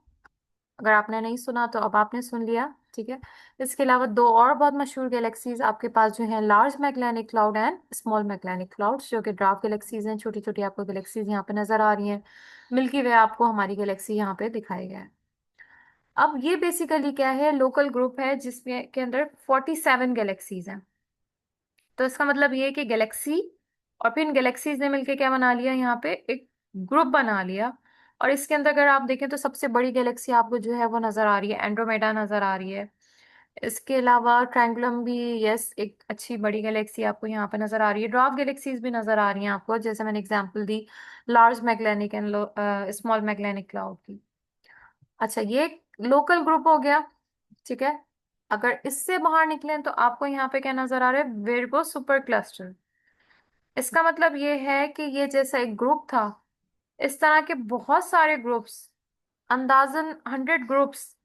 अगर आपने नहीं सुना तो अब आपने सुन लिया। ठीक है, इसके अलावा दो और बहुत मशहूर गैलेक्सीज आपके पास जो हैं, large Magellanic cloud and small Magellanic clouds, जो कि ड्वार्फ गैलेक्सीज हैं, छोटी छोटी आपको गैलेक्सीज यहाँ पे नजर आ रही हैं। मिल्की वे आपको हमारी गैलेक्सी यहाँ पे दिखाई गया है। अब ये बेसिकली क्या है, लोकल ग्रुप है जिसमें के अंदर 47 गैलेक्सीज हैं। तो इसका मतलब ये है कि गैलेक्सी और फिर इन गैलेक्सीज ने मिलकर क्या बना लिया, यहाँ पे एक ग्रुप बना लिया। और इसके अंदर अगर आप देखें तो सबसे बड़ी गैलेक्सी आपको जो है वो नजर आ रही है, एंड्रोमेडा नजर आ रही है। इसके अलावा ट्रायंगुलम भी, यस, एक अच्छी बड़ी गैलेक्सी आपको यहाँ पे नजर आ रही है। ड्वार्फ गैलेक्सीज भी नजर आ रही हैं आपको, जैसे मैंने एग्जांपल दी large Magellanic and small Magellanic cloud की। अच्छा, ये लोकल ग्रुप हो गया। ठीक है, अगर इससे बाहर निकलें तो आपको यहाँ पे क्या नजर आ रहा है, विर्गो सुपर क्लस्टर। इसका मतलब ये है कि ये जैसा एक ग्रुप था, इस तरह के बहुत सारे ग्रुप्स, अंदाजन 100 ग्रुप्स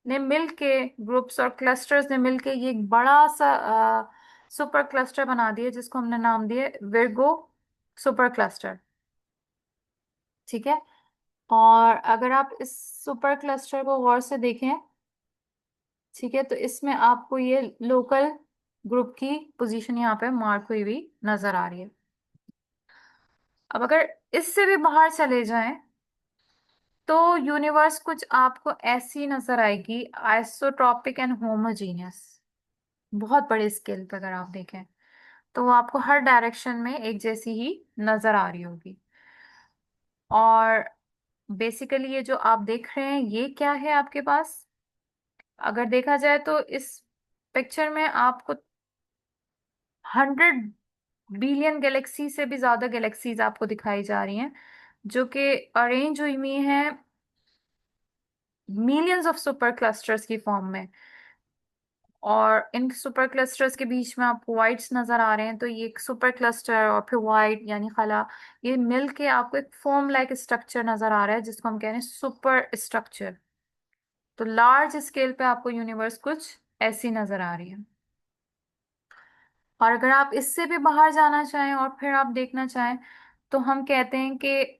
ने मिलके, ग्रुप्स और क्लस्टर्स ने मिलके ये एक बड़ा सा सुपर क्लस्टर बना दिया, जिसको हमने नाम दिया विर्गो सुपर क्लस्टर। ठीक है, और अगर आप इस सुपर क्लस्टर को गौर से देखें, ठीक है, तो इसमें आपको ये लोकल ग्रुप की पोजीशन यहाँ पे मार्क हुई हुई नजर आ रही है। अब अगर इससे भी बाहर चले जाएं तो यूनिवर्स कुछ आपको ऐसी नजर आएगी, आइसोट्रॉपिक एंड होमोजीनियस, बहुत बड़े स्केल पर अगर आप देखें तो वो आपको हर डायरेक्शन में एक जैसी ही नजर आ रही होगी। और बेसिकली ये जो आप देख रहे हैं ये क्या है आपके पास, अगर देखा जाए तो इस पिक्चर में आपको 100 बिलियन गैलेक्सी से भी ज्यादा गैलेक्सीज आपको दिखाई जा रही हैं, जो कि अरेंज हुई हुई हैं मिलियंस ऑफ सुपर क्लस्टर्स की फॉर्म में। और इन सुपर क्लस्टर्स के बीच में आपको वाइट्स नजर आ रहे हैं, तो ये एक सुपर क्लस्टर और फिर वाइट यानी खला, ये मिल के आपको एक फोम लाइक स्ट्रक्चर नजर आ रहा है, जिसको हम कह रहे हैं सुपर स्ट्रक्चर। तो लार्ज स्केल पे आपको यूनिवर्स कुछ ऐसी नजर आ रही है। और अगर आप इससे भी बाहर जाना चाहें और फिर आप देखना चाहें, तो हम कहते हैं कि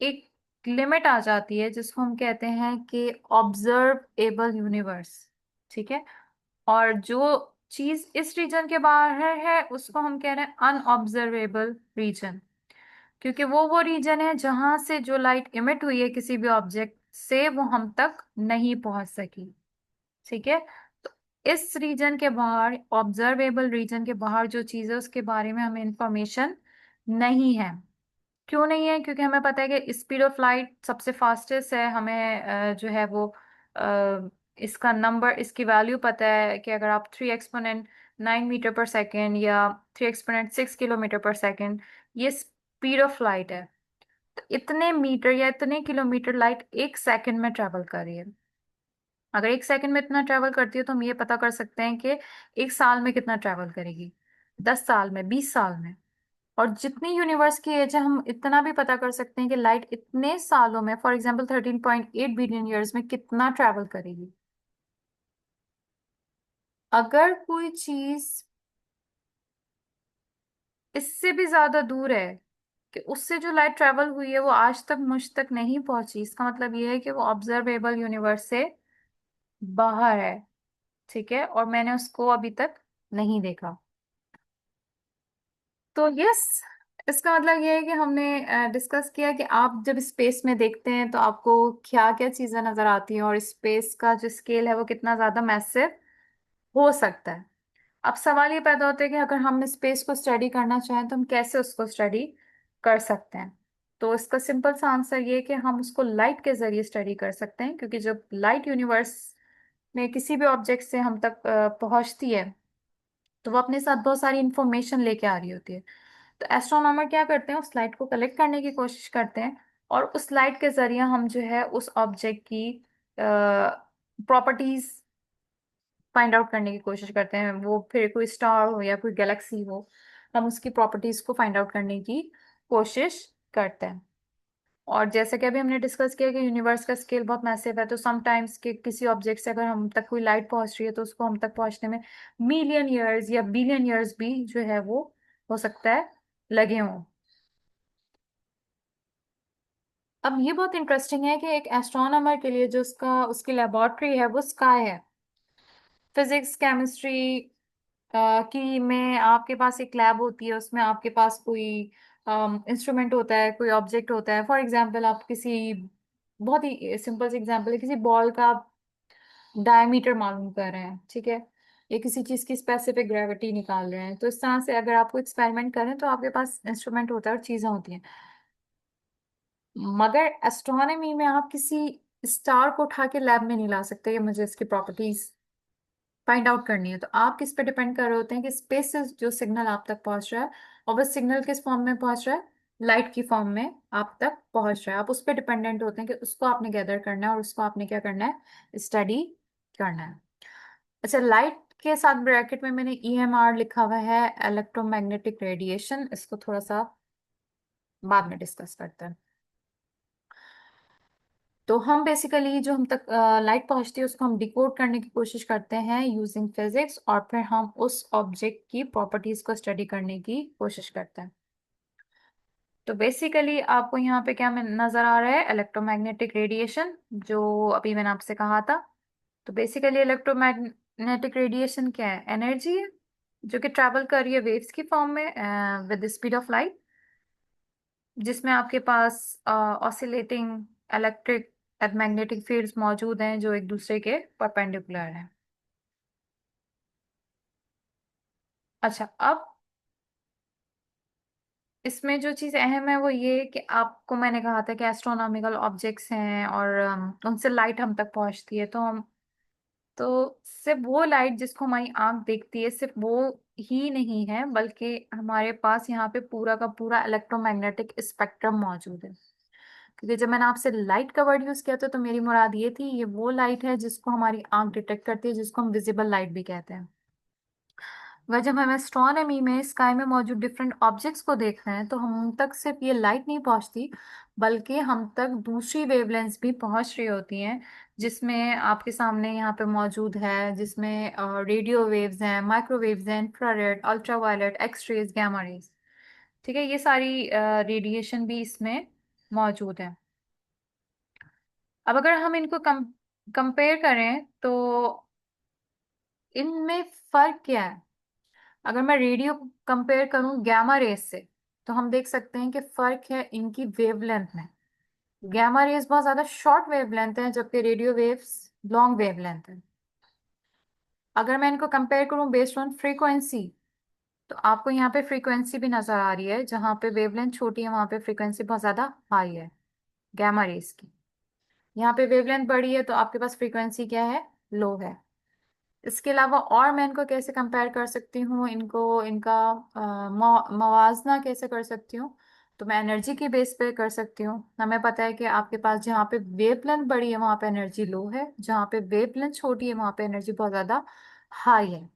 एक लिमिट आ जाती है जिसको हम कहते हैं कि ऑब्जर्वेबल यूनिवर्स। ठीक है, और जो चीज इस रीजन के बाहर है उसको हम कह रहे हैं अनऑब्जर्वेबल रीजन, क्योंकि वो रीजन है जहां से जो लाइट इमिट हुई है किसी भी ऑब्जेक्ट से वो हम तक नहीं पहुंच सकी। ठीक है, तो इस रीजन के बाहर, ऑब्जर्वेबल रीजन के बाहर जो चीज है उसके बारे में हमें इंफॉर्मेशन नहीं है। क्यों नहीं है? क्योंकि हमें पता है कि स्पीड ऑफ लाइट सबसे फास्टेस्ट है। हमें जो है वो इसका नंबर, इसकी वैल्यू पता है कि अगर आप 3 एक्सपोनेंट 9 मीटर पर सेकेंड या 3 एक्सपोनेंट 6 किलोमीटर पर सेकेंड, ये स्पीड ऑफ लाइट है। तो इतने मीटर या इतने किलोमीटर लाइट 1 सेकंड में ट्रेवल कर रही है। अगर 1 सेकंड में इतना ट्रेवल करती है तो हम ये पता कर सकते हैं कि 1 साल में कितना ट्रेवल करेगी, 10 साल में, 20 साल में। और जितनी यूनिवर्स की एज है हम इतना भी पता कर सकते हैं कि लाइट इतने सालों में, फॉर एग्जांपल 13.8 बिलियन ईयर्स में कितना ट्रैवल करेगी। अगर कोई चीज इससे भी ज्यादा दूर है, कि उससे जो लाइट ट्रैवल हुई है वो आज तक मुझ तक नहीं पहुंची, इसका मतलब ये है कि वो ऑब्जर्वेबल यूनिवर्स से बाहर है। ठीक है, और मैंने उसको अभी तक नहीं देखा। तो यस, इसका मतलब ये है कि हमने डिस्कस किया कि आप जब स्पेस में देखते हैं तो आपको क्या क्या चीजें नजर आती हैं, और स्पेस का जो स्केल है वो कितना ज्यादा मैसिव हो सकता है। अब सवाल ये पैदा होता है कि अगर हम स्पेस को स्टडी करना चाहें तो हम कैसे उसको स्टडी कर सकते हैं। तो इसका सिंपल सा आंसर ये है कि हम उसको लाइट के जरिए स्टडी कर सकते हैं, क्योंकि जब लाइट यूनिवर्स में किसी भी ऑब्जेक्ट से हम तक पहुंचती है तो वो अपने साथ बहुत सारी इंफॉर्मेशन लेके आ रही होती है। तो एस्ट्रोनॉमर क्या करते हैं, उस लाइट को कलेक्ट करने की कोशिश करते हैं, और उस लाइट के जरिए हम जो है उस ऑब्जेक्ट की प्रॉपर्टीज फाइंड आउट करने की कोशिश करते हैं। वो फिर कोई स्टार हो या कोई गैलेक्सी हो, हम उसकी प्रॉपर्टीज को फाइंड आउट करने की कोशिश करते हैं। और जैसे कि अभी हमने डिस्कस किया कि यूनिवर्स का स्केल बहुत मैसिव है, तो समटाइम्स के किसी ऑब्जेक्ट से अगर हम तक कोई लाइट पहुंच रही है तो उसको हम तक पहुंचने में मिलियन ईयर्स या बिलियन ईयर्स भी जो है वो हो सकता है लगे हों। अब ये बहुत इंटरेस्टिंग है कि एक एस्ट्रोनॉमर के लिए जो उसका उसकी लेबोरेटरी है वो स्काई है। फिजिक्स, केमिस्ट्री की में आपके पास एक लैब होती है, उसमें आपके पास कोई इंस्ट्रूमेंट होता है, कोई ऑब्जेक्ट होता है। फॉर एग्जांपल आप किसी, बहुत ही सिंपल सी एग्जांपल है, किसी बॉल का डायमीटर मालूम कर रहे हैं, ठीक है, या किसी चीज की स्पेसिफिक ग्रेविटी निकाल रहे हैं। तो इस तरह से अगर आपको एक्सपेरिमेंट करें तो आपके पास इंस्ट्रूमेंट होता है और चीजें होती हैं। मगर एस्ट्रोनॉमी में आप किसी स्टार को उठा के लैब में नहीं ला सकते कि मुझे इसकी प्रॉपर्टीज फाइंड आउट करनी है। तो आप किस पे डिपेंड कर रहे होते हैं कि स्पेस से जो सिग्नल आप तक पहुंच रहा है, और वो सिग्नल किस फॉर्म में पहुंच रहा है, लाइट की फॉर्म में आप तक पहुंच रहा है। आप उस पर डिपेंडेंट होते हैं कि उसको आपने गैदर करना है और उसको आपने क्या करना है, स्टडी करना है। अच्छा, लाइट के साथ ब्रैकेट में मैंने EMR लिखा हुआ है, इलेक्ट्रोमैग्नेटिक रेडिएशन। इसको थोड़ा सा बाद में डिस्कस करते हैं। तो हम बेसिकली जो हम तक लाइट पहुंचती है उसको हम डिकोड करने की कोशिश करते हैं यूजिंग फिजिक्स, और फिर हम उस ऑब्जेक्ट की प्रॉपर्टीज को स्टडी करने की कोशिश करते हैं। तो बेसिकली आपको यहाँ पे क्या नजर आ रहा है, इलेक्ट्रोमैग्नेटिक रेडिएशन, जो अभी मैंने आपसे कहा था। तो बेसिकली इलेक्ट्रोमैग्नेटिक रेडिएशन क्या है, एनर्जी है जो कि ट्रैवल कर रही है वेव्स की फॉर्म में with the speed of light, जिसमें आपके पास ऑसिलेटिंग इलेक्ट्रिक मैग्नेटिक फील्ड्स मौजूद हैं जो एक दूसरे के परपेंडिकुलर हैं। अच्छा, अब इसमें जो चीज़ अहम है वो ये कि आपको मैंने कहा था कि एस्ट्रोनॉमिकल ऑब्जेक्ट्स हैं और उनसे लाइट हम तक पहुंचती है। तो हम, तो सिर्फ वो लाइट जिसको हमारी आंख देखती है सिर्फ वो ही नहीं है, बल्कि हमारे पास यहाँ पे पूरा का पूरा इलेक्ट्रोमैग्नेटिक स्पेक्ट्रम मौजूद है। क्योंकि जब मैंने आपसे लाइट का वर्ड यूज किया था तो मेरी मुराद ये थी, ये वो लाइट है जिसको हमारी आंख डिटेक्ट करती है, जिसको हम विजिबल लाइट भी कहते हैं। वह जब हम एस्ट्रोनॉमी में स्काई में मौजूद डिफरेंट ऑब्जेक्ट्स को देख रहे हैं तो हम तक सिर्फ ये लाइट नहीं पहुंचती, बल्कि हम तक दूसरी वेवलेंथ्स भी पहुंच रही होती हैं, जिसमें आपके सामने यहाँ पे मौजूद है, जिसमें रेडियो वेव्स हैं, माइक्रोवेव्स हैं, infrared, ultraviolet, x rays, gamma rays. ठीक है, ये सारी रेडिएशन भी इसमें मौजूद है। अब अगर हम इनको कंपेयर करें तो इनमें फर्क क्या है। अगर मैं रेडियो कंपेयर करूं गामा रेस से तो हम देख सकते हैं कि फर्क है इनकी वेवलेंथ में। गामा रेस बहुत ज्यादा शॉर्ट वेवलेंथ है, जबकि रेडियो वेव्स लॉन्ग वेवलेंथ है। अगर मैं इनको कंपेयर करूं बेस्ड ऑन फ्रीक्वेंसी तो आपको यहाँ पे फ्रीक्वेंसी भी नजर आ रही है, जहाँ पे वेवलेंथ छोटी है वहां पे फ्रीक्वेंसी बहुत ज्यादा हाई है गैमा रेस की। यहाँ पे वेवलेंथ बड़ी है तो आपके पास फ्रीक्वेंसी क्या है, लो है। इसके अलावा और मैं इनको कैसे कंपेयर कर सकती हूँ, इनको इनका मवाजना कैसे कर सकती हूँ। तो मैं एनर्जी की बेस पे कर सकती हूँ। हमें पता है कि आपके पास जहाँ पे वेवलेंथ बड़ी है वहां पे एनर्जी लो है, जहाँ पे वेवलेंथ छोटी है वहां पे एनर्जी बहुत ज्यादा हाई है।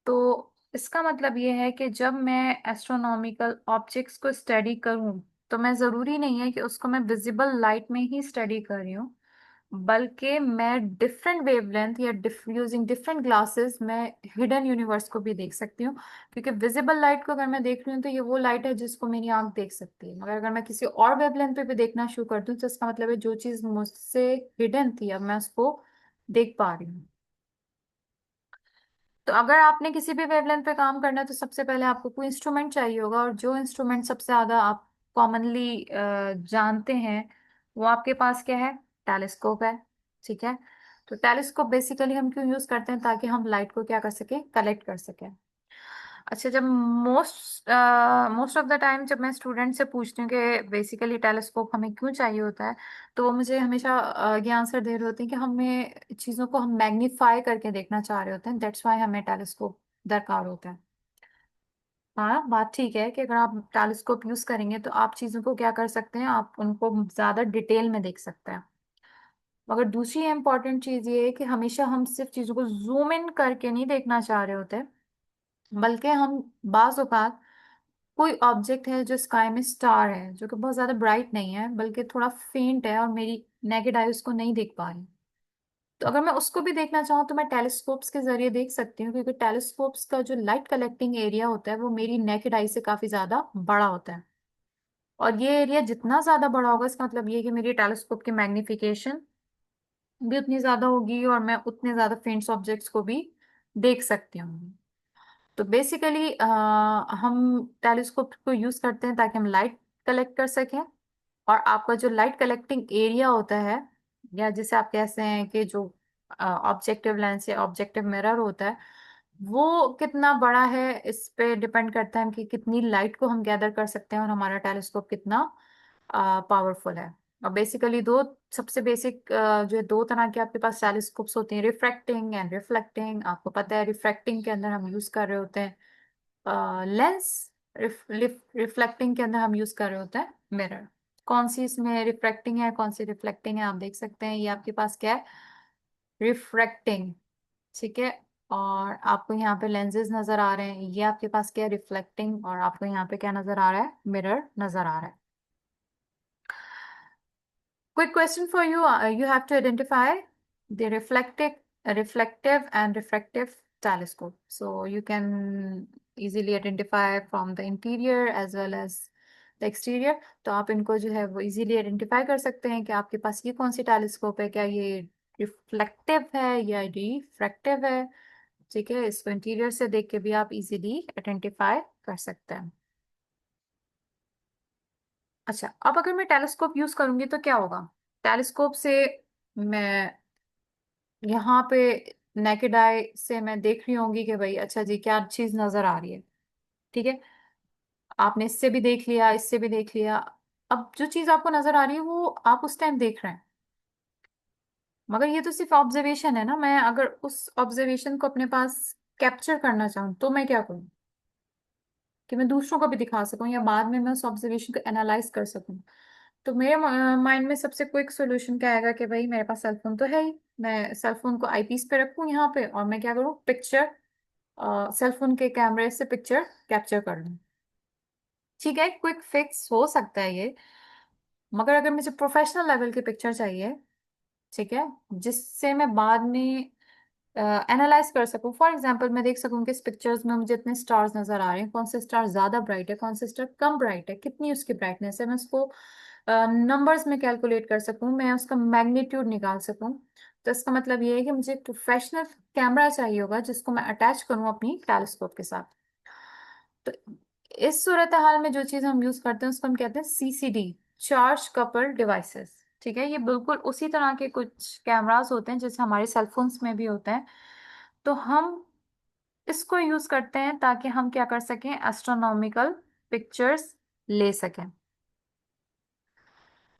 तो इसका मतलब ये है कि जब मैं एस्ट्रोनॉमिकल ऑब्जेक्ट्स को स्टडी करूं, तो मैं जरूरी नहीं है कि उसको मैं विजिबल लाइट में ही स्टडी कर रही हूँ, बल्कि मैं डिफरेंट वेवलेंथ या यूजिंग डिफरेंट ग्लासेस मैं हिडन यूनिवर्स को भी देख सकती हूँ। क्योंकि विजिबल लाइट को अगर मैं देख रही हूँ तो ये वो लाइट है जिसको मेरी आंख देख सकती है, मगर अगर मैं किसी और वेवलेंथ पे भी देखना शुरू कर दूँ तो इसका मतलब है जो चीज मुझसे हिडन थी अब मैं उसको देख पा रही हूँ। तो अगर आपने किसी भी वेवलेंथ पे काम करना है तो सबसे पहले आपको कोई इंस्ट्रूमेंट चाहिए होगा, और जो इंस्ट्रूमेंट सबसे ज्यादा आप कॉमनली जानते हैं वो आपके पास क्या है, टेलीस्कोप है। ठीक है। तो टेलीस्कोप बेसिकली हम क्यों यूज करते हैं, ताकि हम लाइट को क्या कर सके, कलेक्ट कर सके। अच्छा, जब मोस्ट ऑफ द टाइम जब मैं स्टूडेंट से पूछती हूँ कि बेसिकली टेलीस्कोप हमें क्यों चाहिए होता है, तो वो मुझे हमेशा ये आंसर दे रहे होते हैं कि हमें चीज़ों को हम मैग्नीफाई करके देखना चाह रहे होते हैं, दैट्स वाई हमें टेलीस्कोप दरकार होता है। हाँ, बात ठीक है कि अगर आप टेलीस्कोप यूज करेंगे तो आप चीज़ों को क्या कर सकते हैं, आप उनको ज़्यादा डिटेल में देख सकते हैं। मगर दूसरी इम्पॉर्टेंट चीज़ ये है कि हमेशा हम सिर्फ चीज़ों को जूम इन करके नहीं देखना चाह रहे होते, बल्कि हम बाज औकात कोई ऑब्जेक्ट है जो स्काई में स्टार है जो कि बहुत ज्यादा ब्राइट नहीं है बल्कि थोड़ा फेंट है और मेरी नेकेड आई उसको नहीं देख पा रही, तो अगर मैं उसको भी देखना चाहूँ तो मैं टेलीस्कोप्स के जरिए देख सकती हूँ, क्योंकि टेलीस्कोप्स का जो लाइट कलेक्टिंग एरिया होता है वो मेरी नेकेड आई से काफी ज्यादा बड़ा होता है। और ये एरिया जितना ज्यादा बड़ा होगा इसका मतलब ये है कि मेरी टेलीस्कोप की मैग्निफिकेशन भी उतनी ज्यादा होगी और मैं उतने ज्यादा फेंट ऑब्जेक्ट्स को भी देख सकती हूँ। तो बेसिकली हम टेलीस्कोप को यूज करते हैं ताकि हम लाइट कलेक्ट कर सकें। और आपका जो लाइट कलेक्टिंग एरिया होता है, या जिसे आप कहते हैं कि जो ऑब्जेक्टिव लेंस या ऑब्जेक्टिव मिरर होता है, वो कितना बड़ा है इस पे डिपेंड करता है कि कितनी लाइट को हम गैदर कर सकते हैं और हमारा टेलीस्कोप कितना पावरफुल है। और बेसिकली दो सबसे बेसिक जो है, दो तरह के आपके पास टेलीस्कोप्स होते हैं, रिफ्रैक्टिंग एंड रिफ्लेक्टिंग। आपको पता है रिफ्रैक्टिंग के अंदर हम यूज कर रहे होते हैं लेंस, रिफ्लेक्टिंग के अंदर हम यूज कर रहे होते हैं मिरर। कौन सी इसमें रिफ्रैक्टिंग है कौन सी रिफ्लेक्टिंग है आप देख सकते हैं, ये आपके पास क्या है, रिफ्रैक्टिंग। ठीक है। और आपको यहाँ पे लेंसेज नजर आ रहे हैं, ये आपके पास क्या है, रिफ्लेक्टिंग। और आपको यहाँ पे क्या नजर आ रहा है, मिरर नजर आ रहा है। Quick question for you. You have to identify the reflective and refractive telescope. So you can easily identify from the interior as well as the exterior. तो आप इनको जो है वो easily identify कर सकते हैं कि आपके पास ये कौन सी टेलीस्कोप है, क्या ये रिफ्लेक्टिव है या रिफ्रैक्टिव है। ठीक है, इसको इंटीरियर से देख के भी आप इजीली आइडेंटिफाई कर सकते हैं। अच्छा, अब अगर मैं टेलीस्कोप यूज करूंगी तो क्या होगा, टेलीस्कोप से मैं यहाँ पे नेकेड आई से मैं देख रही होंगी कि भाई अच्छा जी क्या चीज नजर आ रही है। ठीक है, आपने इससे भी देख लिया इससे भी देख लिया, अब जो चीज आपको नजर आ रही है वो आप उस टाइम देख रहे हैं। मगर ये तो सिर्फ ऑब्जर्वेशन है ना, मैं अगर उस ऑब्जर्वेशन को अपने पास कैप्चर करना चाहूँ तो मैं क्या करूँ, कि मैं दूसरों को भी दिखा सकूं या बाद में मैं उस ऑब्जर्वेशन को एनालाइज कर सकूं। तो मेरे माइंड में सबसे क्विक सॉल्यूशन क्या आएगा कि भाई मेरे पास सेलफोन तो है ही, मैं सेलफोन को आईपीस पे रखूं यहाँ पे और मैं क्या करूँ, पिक्चर सेलफोन के कैमरे से पिक्चर कैप्चर कर लूं। ठीक है, क्विक फिक्स हो सकता है ये, मगर अगर मुझे प्रोफेशनल लेवल की पिक्चर चाहिए, ठीक है, जिससे मैं बाद में एनालाइज कर सकूं, फॉर एग्जांपल मैं देख सकूं कि इस पिक्चर्स में मुझे इतने स्टार्स नजर आ रहे हैं, कौन से स्टार ज्यादा ब्राइट है कौन से स्टार कम ब्राइट है, कितनी उसकी ब्राइटनेस है, मैं उसको नंबर्स में कैलकुलेट कर सकूं, मैं उसका मैग्नीट्यूड निकाल सकूं। तो इसका मतलब ये है कि मुझे एक प्रोफेशनल कैमरा चाहिए होगा जिसको मैं अटैच करूं अपनी टेलीस्कोप के साथ। तो इस सूरत हाल में जो चीज हम यूज करते हैं उसको हम कहते हैं सीसीडी, चार्ज कपल्ड डिवाइसेस। ठीक है, ये बिल्कुल उसी तरह के कुछ कैमरास होते हैं जैसे हमारे सेलफोन्स में भी होते हैं। तो हम इसको यूज करते हैं ताकि हम क्या कर सकें, एस्ट्रोनॉमिकल पिक्चर्स ले सकें।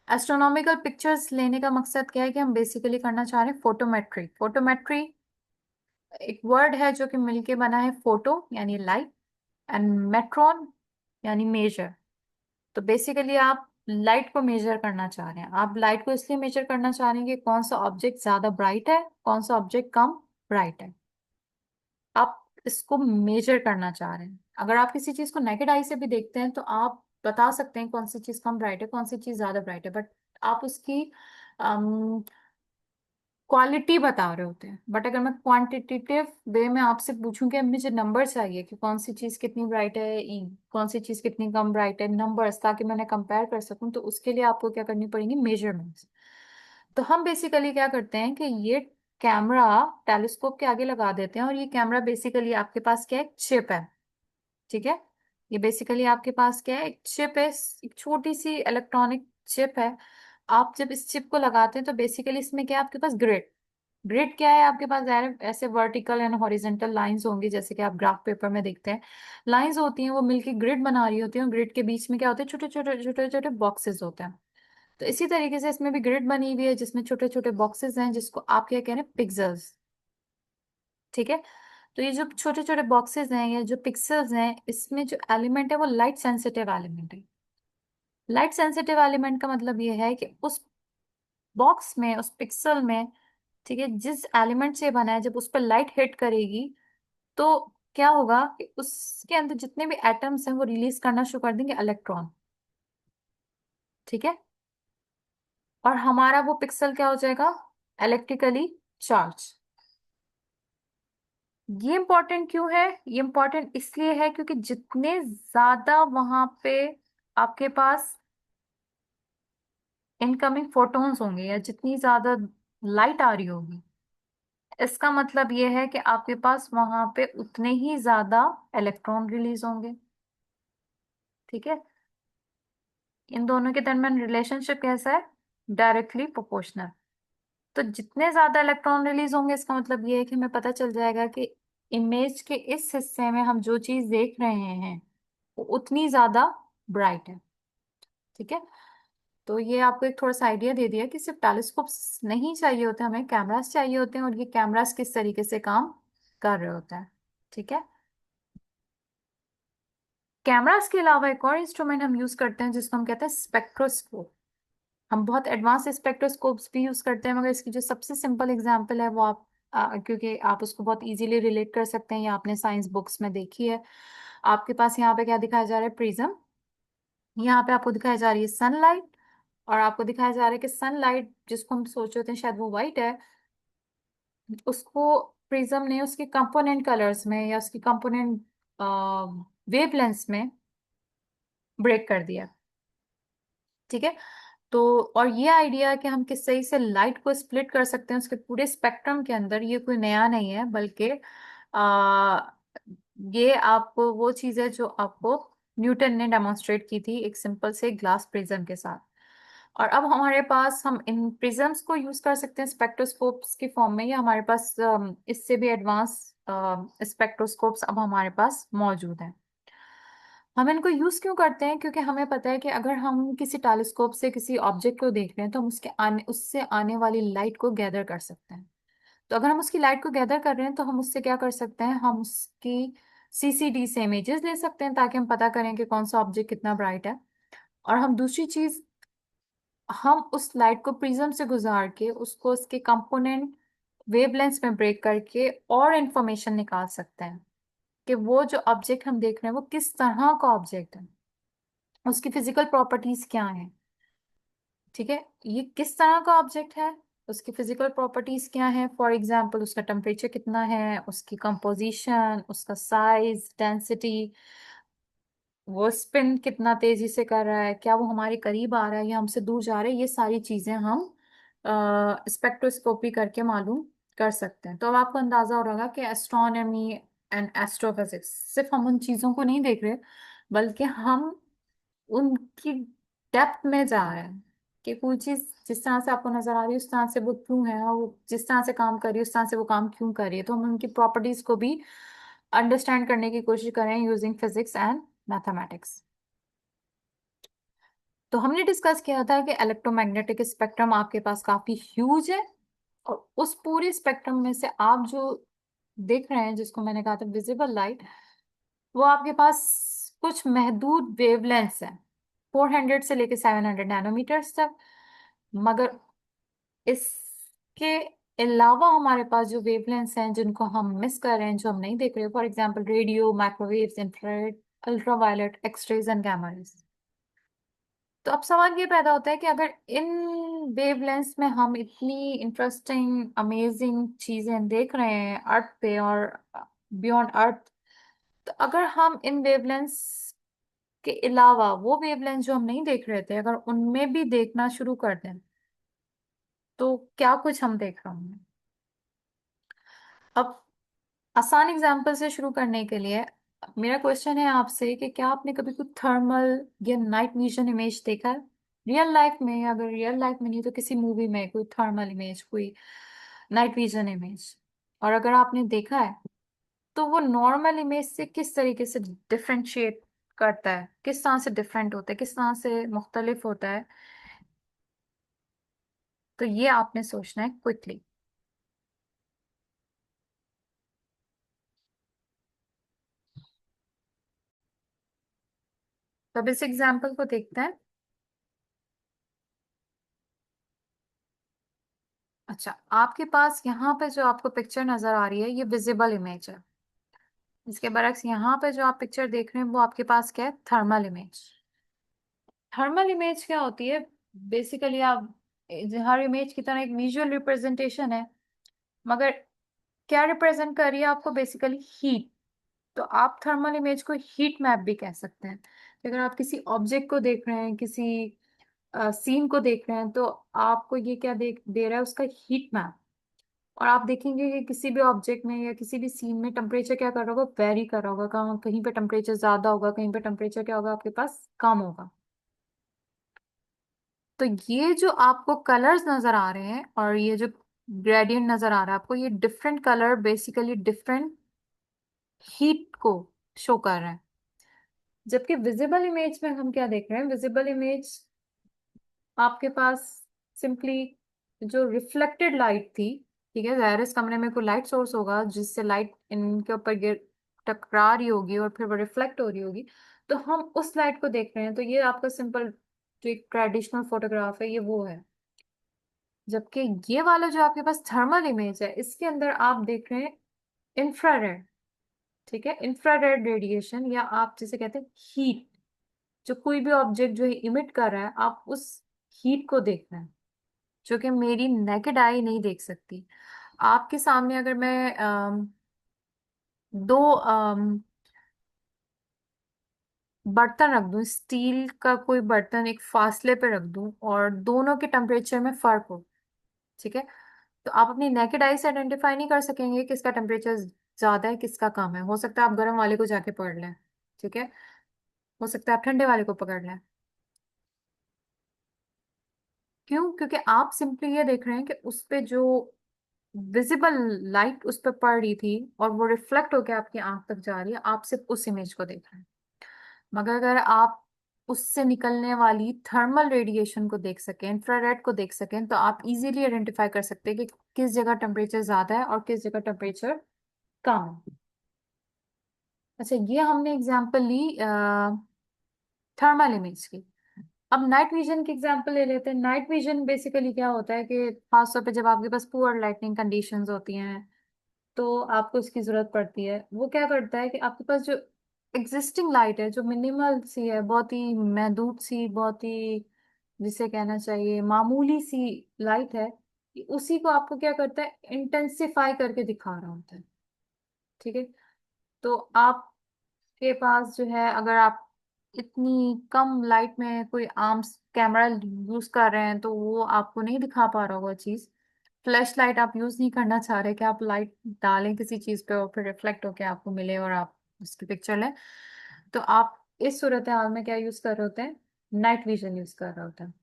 एस्ट्रोनॉमिकल पिक्चर्स लेने का मकसद क्या है कि हम बेसिकली करना चाह रहे हैं फोटोमेट्री। फोटोमेट्री एक वर्ड है जो कि मिलके बना है, फोटो यानी लाइट एंड मेट्रॉन यानी मेजर। तो बेसिकली आप लाइट को मेजर करना चाह रहे हैं। आप लाइट को इसलिए मेजर करना चाह रहे हैं कि कौन सा ऑब्जेक्ट ज्यादा ब्राइट है, कौन सा ऑब्जेक्ट कम ब्राइट है। आप इसको मेजर करना चाह रहे हैं। अगर आप किसी चीज को नेकेड आई से भी देखते हैं तो आप बता सकते हैं कौन सी चीज कम ब्राइट है, कौन सी चीज ज्यादा ब्राइट है, बट आप उसकी क्वालिटी बता रहे होते हैं। बट अगर मैं क्वांटिटेटिव वे में आपसे पूछूं कि मुझे नंबर चाहिए कि कौन सी चीज कितनी ब्राइट है, कौन सी चीज कितनी कम ब्राइट है, नंबर्स, ताकि मैंने कंपेयर कर सकूं, तो उसके लिए आपको क्या करनी पड़ेंगी, मेजरमेंट्स। तो हम बेसिकली क्या करते हैं कि ये कैमरा टेलीस्कोप के आगे लगा देते हैं, और ये कैमरा बेसिकली आपके पास क्या है, एक चिप है। ठीक है, ये बेसिकली आपके पास क्या है, एक चिप है, एक छोटी सी इलेक्ट्रॉनिक चिप है। आप जब इस चिप को लगाते हैं तो बेसिकली इसमें क्या है, आपके पास ग्रिड। ग्रिड क्या है आपके पास, ऐसे वर्टिकल एंड हॉरिजेंटल लाइंस होंगी, जैसे कि आप ग्राफ पेपर में देखते हैं। लाइंस होती हैं, वो मिलके ग्रिड बना रही होती हैं, और ग्रिड के बीच में क्या होते हैं, छोटे छोटे छोटे छोटे बॉक्सेस होते हैं। तो इसी तरीके से इसमें भी ग्रिड बनी हुई है जिसमें छोटे छोटे बॉक्सेस हैं, जिसको आप क्या कह रहे हैं, पिक्सेल्स। ठीक है, तो ये जो छोटे छोटे बॉक्सेस हैं या जो पिक्सेल्स हैं, इसमें जो एलिमेंट है वो लाइट सेंसिटिव एलिमेंट है। लाइट सेंसिटिव एलिमेंट का मतलब ये है कि उस बॉक्स में, उस पिक्सल में, ठीक है, जिस एलिमेंट से बना है, जब उस पर लाइट हिट करेगी तो क्या होगा कि उसके अंदर जितने भी एटम्स हैं वो रिलीज करना शुरू कर देंगे इलेक्ट्रॉन। ठीक है, और हमारा वो पिक्सल क्या हो जाएगा, इलेक्ट्रिकली चार्ज। ये इंपॉर्टेंट क्यों है, ये इंपॉर्टेंट इसलिए है क्योंकि जितने ज्यादा वहां पे आपके पास इनकमिंग फोटॉन्स होंगे, या जितनी ज्यादा लाइट आ रही होगी, इसका मतलब ये है कि आपके पास वहां पे उतने ही ज्यादा इलेक्ट्रॉन रिलीज होंगे। ठीक है, इन दोनों के दरमियान रिलेशनशिप कैसा है, डायरेक्टली प्रोपोर्शनल। तो जितने ज्यादा इलेक्ट्रॉन रिलीज होंगे, इसका मतलब ये है कि हमें पता चल जाएगा कि इमेज के इस हिस्से में हम जो चीज देख रहे हैं वो उतनी ज्यादा ब्राइट है। ठीक है, तो ये आपको एक थोड़ा सा आइडिया दे दिया कि सिर्फ टेलीस्कोप्स नहीं चाहिए होते, हमें कैमरास चाहिए होते हैं, और ये कैमरास किस तरीके से काम कर रहे होते हैं। ठीक है, कैमरास के अलावा एक और इंस्ट्रूमेंट हम यूज करते हैं जिसको हम कहते हैं स्पेक्ट्रोस्कोप। हम बहुत एडवांस स्पेक्ट्रोस्कोप्स भी यूज करते हैं, मगर इसकी जो सबसे सिंपल एग्जांपल है वो आप क्योंकि आप उसको बहुत इजीली रिलेट कर सकते हैं, या आपने साइंस बुक्स में देखी है। आपके पास यहाँ पे क्या दिखाया जा रहा है, प्रिज्म। यहाँ पे आपको दिखाई जा रही है सनलाइट, और आपको दिखाया जा रहा है कि सनलाइट जिसको हम सोच रहे थे शायद वो वाइट है, उसको प्रिज्म ने उसके कंपोनेंट कलर्स में या उसकी कंपोनेंट वेवलेंथ्स में ब्रेक कर दिया। ठीक है, तो और ये आइडिया कि हम किस सही से लाइट को स्प्लिट कर सकते हैं उसके पूरे स्पेक्ट्रम के अंदर, ये कोई नया नहीं है, बल्कि आ, ये आपको वो चीज है जो आपको न्यूटन ने डेमोन्स्ट्रेट की थी एक सिंपल से ग्लास प्रिज्म के साथ। और अब हमारे पास, हम इन प्रिज्म्स को यूज कर सकते हैं स्पेक्ट्रोस्कोप्स के फॉर्म में, या हमारे पास इससे भी एडवांस स्पेक्ट्रोस्कोप्स अब हमारे पास मौजूद हैं। हम इनको यूज क्यों करते हैं, क्योंकि हमें पता है कि अगर हम किसी टेलीस्कोप से किसी ऑब्जेक्ट को देख रहे हैं तो हम उससे आने वाली लाइट को गैदर कर सकते हैं। तो अगर हम उसकी लाइट को गैदर कर रहे हैं तो हम उससे क्या कर सकते हैं, हम उसकी सीसीडी से इमेजेस ले सकते हैं, ताकि हम पता करें कि कौन सा ऑब्जेक्ट कितना ब्राइट है। और हम दूसरी चीज, हम उस लाइट को प्रिज्म से गुजार के उसको उसके कंपोनेंट वेवलेंथ्स में ब्रेक करके और इंफॉर्मेशन निकाल सकते हैं कि वो जो ऑब्जेक्ट हम देख रहे हैं वो किस तरह का ऑब्जेक्ट है, उसकी फिजिकल प्रॉपर्टीज क्या हैं। ठीक है, ये किस तरह का ऑब्जेक्ट है, उसकी फिजिकल प्रॉपर्टीज क्या है, फॉर एग्जांपल उसका टेम्परेचर कितना है, उसकी कंपोजिशन, उसका साइज, डेंसिटी, वो स्पिन कितना तेजी से कर रहा है, क्या वो हमारे करीब आ रहा है या हमसे दूर जा रहा है, ये सारी चीजें हम स्पेक्ट्रोस्कोपी करके मालूम कर सकते हैं। तो अब आपको अंदाजा हो रहा होगा कि एस्ट्रोनॉमी एंड एस्ट्रोफिजिक्स, सिर्फ हम उन चीजों को नहीं देख रहे, बल्कि हम उनकी डेप्थ में जा रहे हैं कि कोई चीज जिस तरह से आपको नजर आ रही है उस तरह से वो क्यों है, और वो जिस तरह से काम कर रही है उस तरह से वो काम क्यों कर रही है। तो हम उनकी प्रॉपर्टीज को भी अंडरस्टैंड करने की कोशिश करें यूजिंग फिजिक्स एंड मैथमेटिक्स। तो हमने डिस्कस किया था कि इलेक्ट्रोमैग्नेटिक स्पेक्ट्रम आपके पास काफी ह्यूज है, और उस पूरे स्पेक्ट्रम में से आप जो देख रहे हैं, जिसको मैंने कहा था विजिबल लाइट, वो आपके पास कुछ महदूद वेवलेंथ्स हैं, 400 से लेके 700 नैनोमीटर्स तक। मगर इसके अलावा हमारे पास जो वेवलेंथ्स हैं जिनको हम मिस कर रहे हैं, जो हम नहीं देख रहे, for example radio, microwaves, infrared, ultraviolet, X-rays and gamma rays. तो अब सवाल ये पैदा होता है कि अगर इन वेवलेंथ्स में हम इतनी इंटरेस्टिंग अमेजिंग चीजें देख रहे हैं अर्थ पे और बियॉन्ड अर्थ, तो अगर हम इन वेवलेंथ्स के अलावा वो वेवलेंथ जो हम नहीं देख रहे थे, अगर उनमें भी देखना शुरू कर दें, तो क्या कुछ हम देख रहे होंगे। अब आसान एग्जाम्पल से शुरू करने के लिए मेरा क्वेश्चन है आपसे कि क्या आपने कभी कोई थर्मल या नाइट विजन इमेज देखा है रियल लाइफ में? अगर रियल लाइफ में नहीं तो किसी मूवी में कोई थर्मल इमेज, कोई नाइट विजन इमेज। और अगर आपने देखा है तो वो नॉर्मल इमेज से किस तरीके से डिफरेंशिएट करता है, किस तरह से डिफरेंट होता है, किस तरह से मुख्तलिफ होता है, तो ये आपने सोचना है क्विकली। तो अब इस एग्जाम्पल को देखते हैं। अच्छा, आपके पास यहाँ पे जो आपको पिक्चर नजर आ रही है ये विजिबल इमेज है। इसके बरक्स यहाँ पे जो आप पिक्चर देख रहे हैं वो आपके पास क्या है? Thermal image. थर्मल इमेज क्या होती है? बेसिकली आप हर इमेज की तरह एक विजुअल रिप्रेजेंटेशन है, मगर क्या रिप्रेजेंट कर रही है आपको? Basically heat. तो आप थर्मल इमेज को हीट मैप भी कह सकते हैं। अगर आप किसी ऑब्जेक्ट को देख रहे हैं, किसी सीन को देख रहे हैं, तो आपको ये क्या देख दे रहा है? उसका हीट मैप। और आप देखेंगे कि किसी भी ऑब्जेक्ट में या किसी भी सीन में टेम्परेचर क्या कर रहा होगा? वेरी कर रहा होगा। कहाँ कहीं पे टेम्परेचर ज्यादा होगा, कहीं पे टेम्परेचर क्या होगा आपके पास? कम होगा। तो ये जो आपको कलर्स नजर आ रहे हैं और ये जो ग्रेडियंट नजर आ रहा है आपको, ये different colour basically different heat को शो कर रहे हैं। जबकि विजिबल इमेज में हम क्या देख रहे हैं? विजिबल इमेज आपके पास सिंपली जो रिफ्लेक्टेड लाइट थी, ठीक है, जाहिर है इस कमरे में कोई लाइट सोर्स होगा जिससे लाइट इनके ऊपर गिर टकरा रही होगी और फिर वो रिफ्लेक्ट हो रही होगी, तो हम उस लाइट को देख रहे हैं। तो ये आपका सिंपल जो एक ट्रेडिशनल फोटोग्राफ है ये वो है। जबकि ये वाला जो आपके पास थर्मल इमेज है, इसके अंदर आप देख रहे हैं इंफ्रारेड। ठीक है, इंफ्रारेड रेडिएशन, या आप जिसे कहते हैं हीट। जो कोई भी ऑब्जेक्ट जो इमिट कर रहा है, आप उस हीट को देख रहे हैं, जो कि मेरी नेकेड आई नहीं देख सकती। आपके सामने अगर मैं दो बर्तन रख दूं, स्टील का कोई बर्तन एक फासले पे रख दूं, और दोनों के टेम्परेचर में फर्क हो, ठीक है, तो आप अपनी नेकेड आई से आइडेंटिफाई नहीं कर सकेंगे किसका टेम्परेचर ज्यादा है किसका कम है। हो सकता है आप गर्म वाले को जाके पकड़ लें, ठीक है, हो सकता है आप ठंडे वाले को पकड़ लें। क्यों? क्योंकि आप सिंपली ये देख रहे हैं कि उस पे जो विजिबल लाइट उस पर पड़ रही थी और वो रिफ्लेक्ट होकर आपकी आंख तक जा रही है, आप सिर्फ उस इमेज को देख रहे हैं। मगर अगर आप उससे निकलने वाली थर्मल रेडिएशन को देख सकें, इंफ्रारेड को देख सकें, तो आप इजीली आइडेंटिफाई कर सकते हैं कि किस जगह टेम्परेचर ज्यादा है और किस जगह टेम्परेचर कम है। अच्छा, ये हमने एग्जांपल ली थर्मल इमेज की। अब नाइट विजन की एग्जांपल ले लेते हैं। नाइट विजन बेसिकली क्या होता है कि खासतौर पे जब आपके पास पुअर लाइटनिंग कंडीशंस होती हैं, तो आपको इसकी जरूरत पड़ती है। वो क्या करता है कि आपके पास जो एग्जिस्टिंग लाइट है, जो मिनिमल सी है, बहुत ही महदूद सी, बहुत ही जिसे कहना चाहिए मामूली सी लाइट है, उसी को आपको क्या करता है? इंटेंसिफाई करके दिखा रहा होता है। ठीक है, तो आपके पास जो है, अगर आप इतनी कम लाइट में कोई आर्म कैमरा यूज कर रहे हैं, तो वो आपको नहीं दिखा पा रहा होगा चीज। फ्लैश लाइट आप यूज नहीं करना चाह रहे कि आप लाइट डालें किसी चीज पे और फिर रिफ्लेक्ट होके आपको मिले और आप उसकी पिक्चर लें। तो आप इस सूरत हाल में क्या यूज कर रहे होते हैं? नाइट विजन यूज कर रहे होते हैं।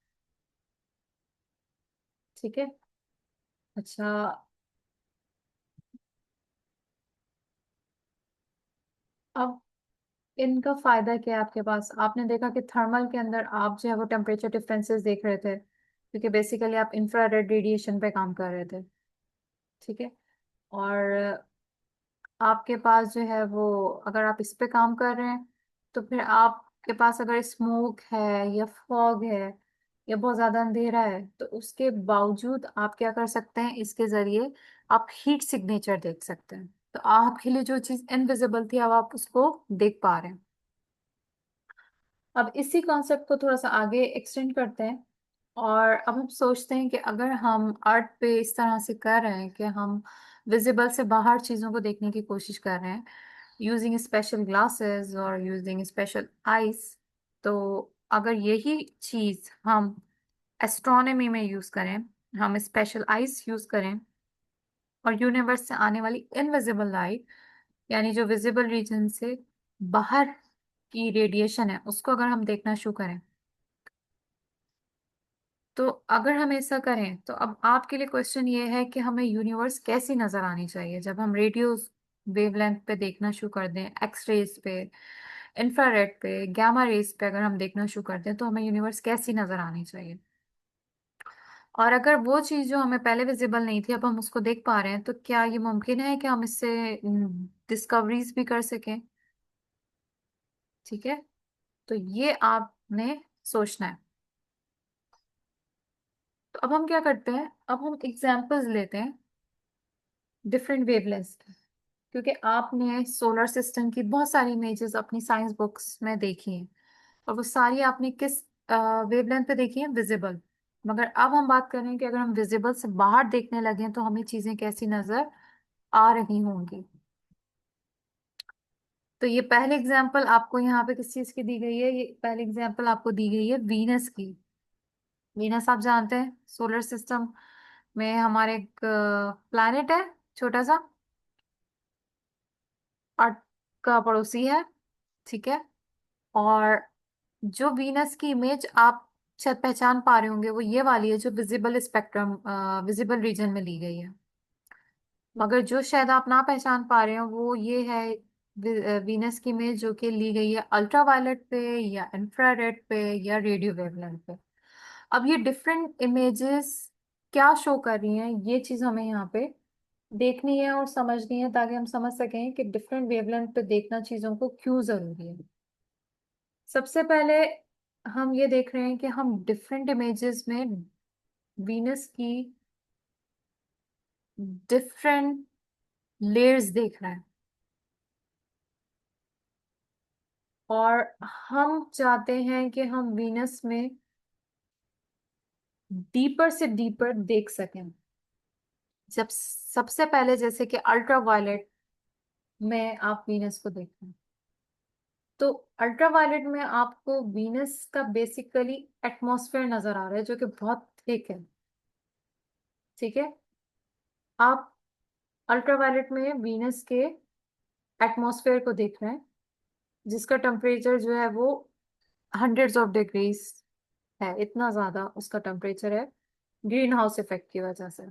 ठीक है। अच्छा, अब इनका फायदा क्या है आपके पास? आपने देखा कि थर्मल के अंदर आप जो है वो टेम्परेचर डिफरेंसेस देख रहे थे, क्योंकि बेसिकली आप इंफ्रारेड रेडिएशन पे काम कर रहे थे। ठीक है। और आपके पास जो है वो, अगर आप इस पे काम कर रहे हैं, तो फिर आपके पास अगर स्मोक है या फॉग है या बहुत ज्यादा अंधेरा है, तो उसके बावजूद आप क्या कर सकते हैं, इसके जरिए आप हीट सिग्नेचर देख सकते हैं। तो आपके लिए जो चीज इनविजिबल थी, अब आप उसको देख पा रहे हैं। अब इसी कॉन्सेप्ट को थोड़ा सा आगे एक्सटेंड करते हैं, और अब हम सोचते हैं कि अगर हम अर्थ पे इस तरह से कर रहे हैं कि हम विजिबल से बाहर चीज़ों को देखने की कोशिश कर रहे हैं, यूजिंग स्पेशल ग्लासेस और यूजिंग स्पेशल आइस, तो अगर यही चीज़ हम एस्ट्रोनॉमी में यूज़ करें, हम स्पेशल आइस यूज़ करें, और यूनिवर्स से आने वाली इनविजिबल लाइट, यानी जो विजिबल रीजन से बाहर की रेडिएशन है, उसको अगर हम देखना शुरू करें, तो अगर हम ऐसा करें, तो अब आपके लिए क्वेश्चन ये है कि हमें यूनिवर्स कैसी नजर आनी चाहिए जब हम रेडियो वेवलेंथ पे देखना शुरू कर दें, एक्स रेज पे, इंफ्रारेड पे, गामा रेज पे अगर हम देखना शुरू कर दें, तो हमें यूनिवर्स कैसी नजर आनी चाहिए। और अगर वो चीज जो हमें पहले विजिबल नहीं थी, अब हम उसको देख पा रहे हैं, तो क्या ये मुमकिन है कि हम इससे डिस्कवरीज भी कर सकें? ठीक है। तो ये आपने सोचना है। तो अब हम क्या करते हैं, अब हम एग्जाम्पल्स लेते हैं डिफरेंट वेवलेंथ्स की, क्योंकि आपने सोलर सिस्टम की बहुत सारी इमेजेस अपनी साइंस बुक्स में देखी हैं, और वो सारी आपने किस वेवलेंथ पे देखी है? विजिबल। मगर अब हम बात कर रहे हैं कि अगर हम विजिबल से बाहर देखने लगे तो हमें चीजें कैसी नजर आ रही होंगी। तो ये पहले एग्जाम्पल आपको यहाँ पे किस चीज की दी गई है? ये पहले एग्जाम्पल आपको दी गई है वीनस की। वीनस आप जानते हैं सोलर सिस्टम में हमारे एक प्लैनेट है, छोटा सा, अर्थ का पड़ोसी है। ठीक है। और जो वीनस की इमेज आप शायद पहचान पा रहे होंगे, वो ये वाली है जो विजिबल स्पेक्ट्रम, विजिबल रीजन में ली गई है। मगर जो शायद आप ना पहचान पा रहे हो, वो ये है वीनस की इमेज जो कि ली गई है अल्ट्रावायलेट पे या इंफ्रारेड पे या रेडियो वेवलेंथ पे। अब ये डिफरेंट इमेजेस क्या शो कर रही हैं, ये चीज हमें यहाँ पे देखनी है और समझनी है, ताकि हम समझ सकें कि डिफरेंट वेवलेंथ पे देखना चीजों को क्यों जरूरी है। सबसे पहले हम ये देख रहे हैं कि हम डिफरेंट इमेजेस में वीनस की डिफरेंट लेयर्स देख रहे हैं, और हम चाहते हैं कि हम वीनस में डीपर से डीपर देख सकें। जब सबसे पहले जैसे कि अल्ट्रावायलेट में आप वीनस को देखते हैं, तो अल्ट्रावायलेट में आपको वीनस का बेसिकली एटमॉस्फेयर नजर आ रहा है, जो कि बहुत थिक है। ठीक है। आप अल्ट्रावायलेट में वीनस के एटमॉस्फेयर को देख रहे हैं, जिसका टेम्परेचर जो है वो हंड्रेड्स ऑफ डिग्रीज है, इतना ज्यादा उसका टेम्परेचर है ग्रीन हाउस इफेक्ट की वजह से।